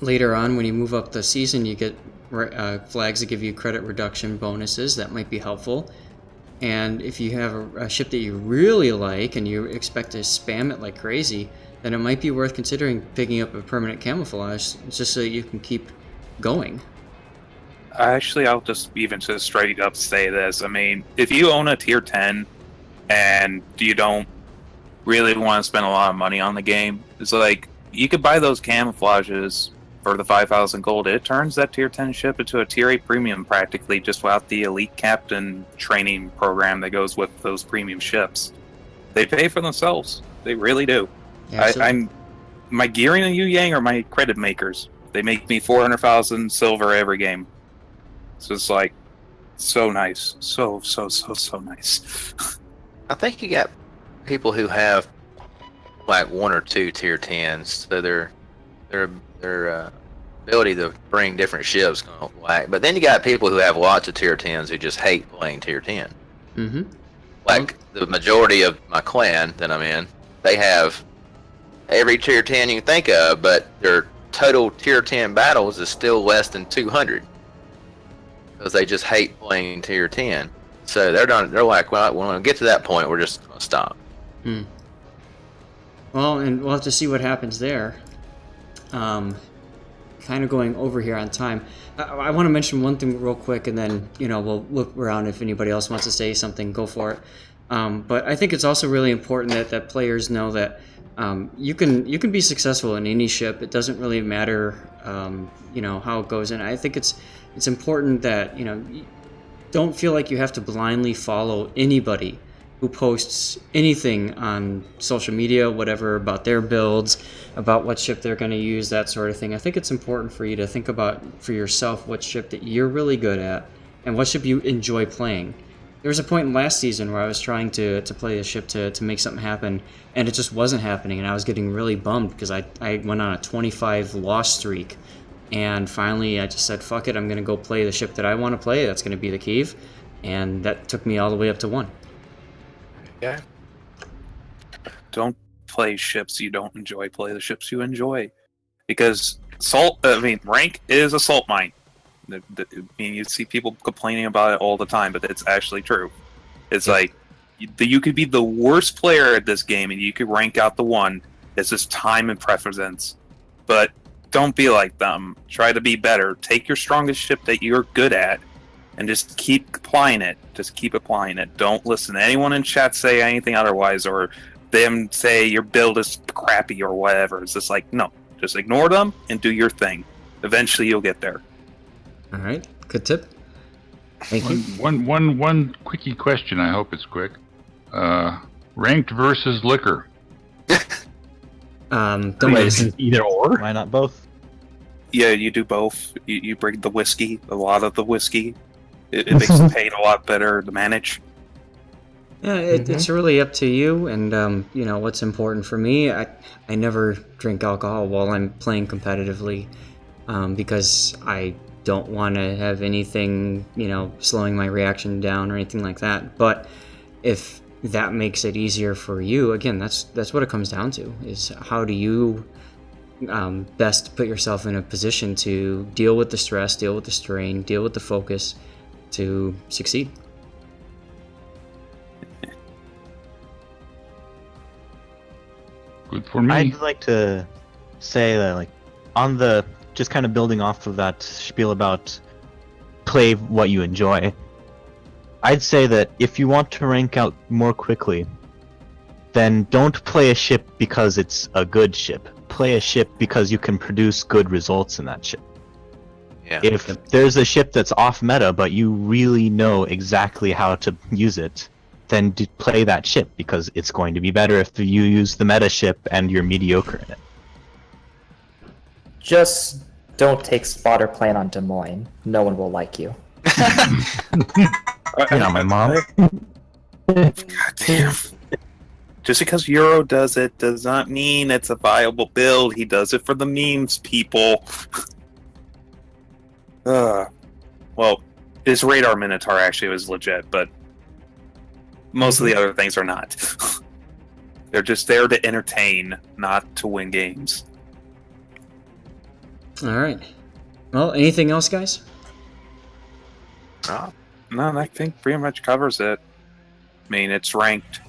later on, when you move up the season, you get flags that give you credit reduction bonuses. That might be helpful. And if you have a ship that you really like and you expect to spam it like crazy, then it might be worth considering picking up a permanent camouflage just so you can keep going. Actually, I'll just straight up say this. I mean, if you own a tier 10 and you don't really want to spend a lot of money on the game, it's like you could buy those camouflages for the 5,000 gold. It turns that tier 10 ship into a tier 8 premium practically just without the elite captain training program that goes with those premium ships. They pay for themselves. They really do. Yeah, my gearing and Yu Yang are my credit makers. They make me 400,000 silver every game. So it's like so nice. So nice. I think you got people who have like 1 or 2 tier 10s, so they're ability to bring different ships gonna whack. But then you got people who have lots of tier 10s who just hate playing tier 10. Mm-hmm. Like the majority of my clan that I'm in, they have every tier 10 you can think of, but their total tier 10 battles is still less than 200 because they just hate playing tier 10. So they're done. They're like, well, when we get to that point, we're just gonna stop. Well, and we'll have to see what happens there. Kind of going over here on time. I want to mention one thing real quick, and then we'll look around if anybody else wants to say something. Go for it. But I think it's also really important that players know that you can be successful in any ship. It doesn't really matter how it goes. And I think it's important that don't feel like you have to blindly follow anybody who posts anything on social media, whatever, about their builds, about what ship they're going to use, that sort of thing. I think it's important for you to think about for yourself what ship that you're really good at and what ship you enjoy playing. There was a point in last season where I was trying to play a ship to make something happen, and it just wasn't happening, and I was getting really bummed because I went on a 25 loss streak, and finally I just said, fuck it, I'm going to go play the ship that I want to play. That's going to be the Kiev, and that took me all the way up to 1. Yeah. Don't play ships you don't enjoy. Play the ships you enjoy, because rank is a salt mine. You see people complaining about it all the time, but it's actually true. It's like you could be the worst player at this game, and you could rank out the one. It's just time and preference. But don't be like them. Try to be better. Take your strongest ship that you're good at, and just keep applying it. Just keep applying it. Don't listen to anyone in chat say anything otherwise, or them say your build is crappy or whatever. It's just like, no. Just ignore them and do your thing. Eventually you'll get there. All right. Good tip. Thank you. One quickie question. I hope it's quick. Ranked versus liquor. Don't worry. Either or. Why not both? Yeah, you do both. You bring the whiskey, a lot of the whiskey. It makes the pain a lot better to manage. Yeah, it's really up to you, and what's important for me. I never drink alcohol while I'm playing competitively, because I don't want to have anything slowing my reaction down or anything like that. But if that makes it easier for you, again, that's what it comes down to: is how do you best put yourself in a position to deal with the stress, deal with the strain, deal with the focus to succeed. Good for me. I'd like to say that, on the just kind of building off of that spiel about play what you enjoy, I'd say that if you want to rank out more quickly, then don't play a ship because it's a good ship. Play a ship because you can produce good results in that ship. Yeah. If there's a ship that's off meta, but you really know exactly how to use it, then play that ship, because it's going to be better if you use the meta ship and you're mediocre in it. Just don't take spotter plan on Des Moines. No one will like you. Not my mom. God damn. Just because Euro does it does not mean it's a viable build. He does it for the memes, people. Well, his radar Minotaur actually was legit, but most of the other things are not. They're just there to entertain, not to win games. All right. Well, anything else, guys? No, I think pretty much covers it. I mean, it's ranked.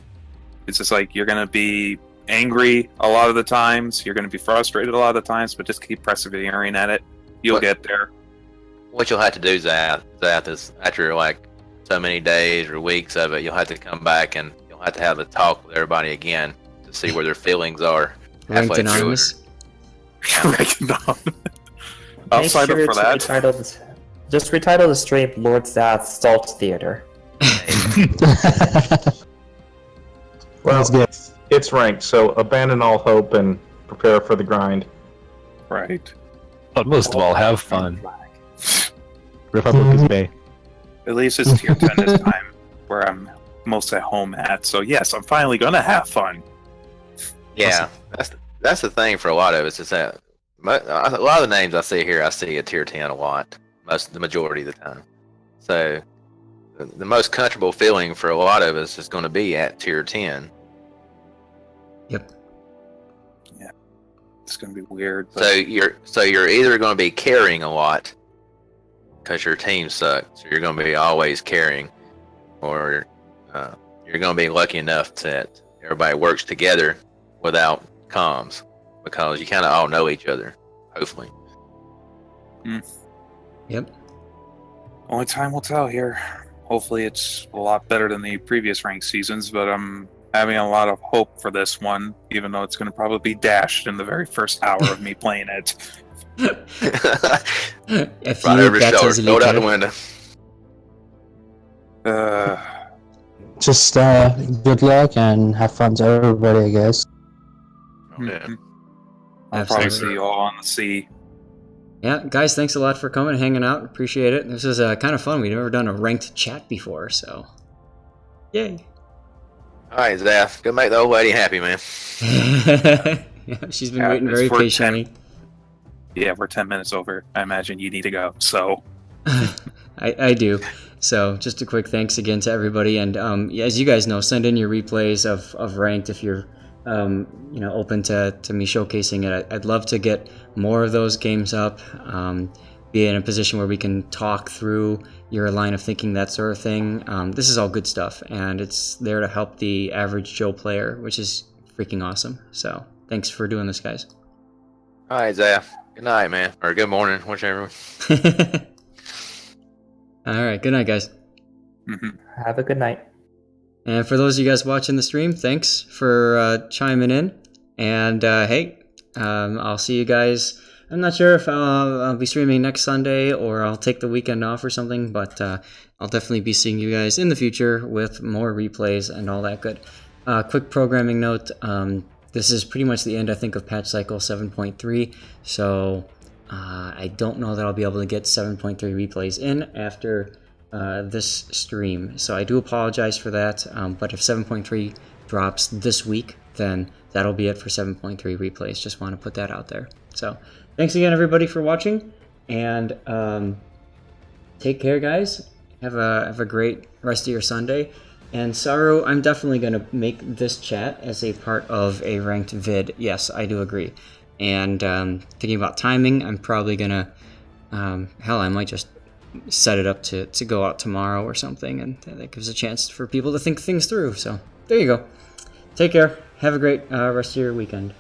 It's just like you're going to be angry a lot of the times. You're going to be frustrated a lot of the times, but just keep persevering at it. You'll get there. What you'll have to do, Zath, is after so many days or weeks of it, you'll have to come back and you'll have to have a talk with everybody again to see where their feelings are. Ranked Anonymous. Ranked Anonymous. I'll sign up for that. Just retitle the stream Lord Zath Salt Theater. Well, it's ranked, so abandon all hope and prepare for the grind. Right. But most of all, have fun. Republic is Bay. At least it's tier 10 this time, where I'm most at home at. So yes, I'm finally gonna have fun. Yeah, that's the thing for a lot of us. Is that a lot of the names I see here, I see at tier 10 a lot, the majority of the time. So the most comfortable feeling for a lot of us is going to be at tier 10. Yep. Yeah, it's going to be weird. But... So you're either going to be carrying a lot because your team sucks, so you're going to be always carrying, or you're going to be lucky enough that everybody works together without comms, because you kind of all know each other, hopefully. Yep. Only time will tell here. Hopefully it's a lot better than the previous ranked seasons, but I'm having a lot of hope for this one, even though it's going to probably be dashed in the very first hour of me playing it. If Right you over his catch shoulder, as a throw new it out the player. window. Just good luck and have fun to everybody, I guess. Yeah. I'll probably Absolutely. see you all on the sea. Yeah, guys, thanks a lot for coming, hanging out. Appreciate it. This is kind of fun. We've never done a ranked chat before, so yay. All right, Zath, go make the old lady happy, man. Yeah, she's been Yeah, waiting it's very for 10. patiently. Yeah, we're 10 minutes over. I imagine you need to go, so... I do. So just a quick thanks again to everybody, and as you guys know, send in your replays of ranked if you're open to me showcasing it. I'd love to get more of those games up, be in a position where we can talk through your line of thinking, that sort of thing. This is all good stuff, and it's there to help the average Joe player, which is freaking awesome. So thanks for doing this, guys. All right, Zath. Good night, man. Or good morning, whichever. All right, good night, guys. Have a good night. And for those of you guys watching the stream, thanks for chiming in. And hey, I'll see you guys. I'm not sure if I'll be streaming next Sunday or I'll take the weekend off or something, but I'll definitely be seeing you guys in the future with more replays and all that good. Quick programming note, this is pretty much the end, I think, of patch cycle 7.3, so I don't know that I'll be able to get 7.3 replays in after this stream, so I do apologize for that, but if 7.3 drops this week, then that'll be it for 7.3 replays. Just want to put that out there. So thanks again, everybody, for watching, and take care, guys. Have a great rest of your Sunday. And Saru, I'm definitely going to make this chat as a part of a ranked vid. Yes, I do agree. And thinking about timing, I'm probably going to, hell, I might just set it up to go out tomorrow or something, and that gives a chance for people to think things through. So there you go. Take care. Have a great rest of your weekend.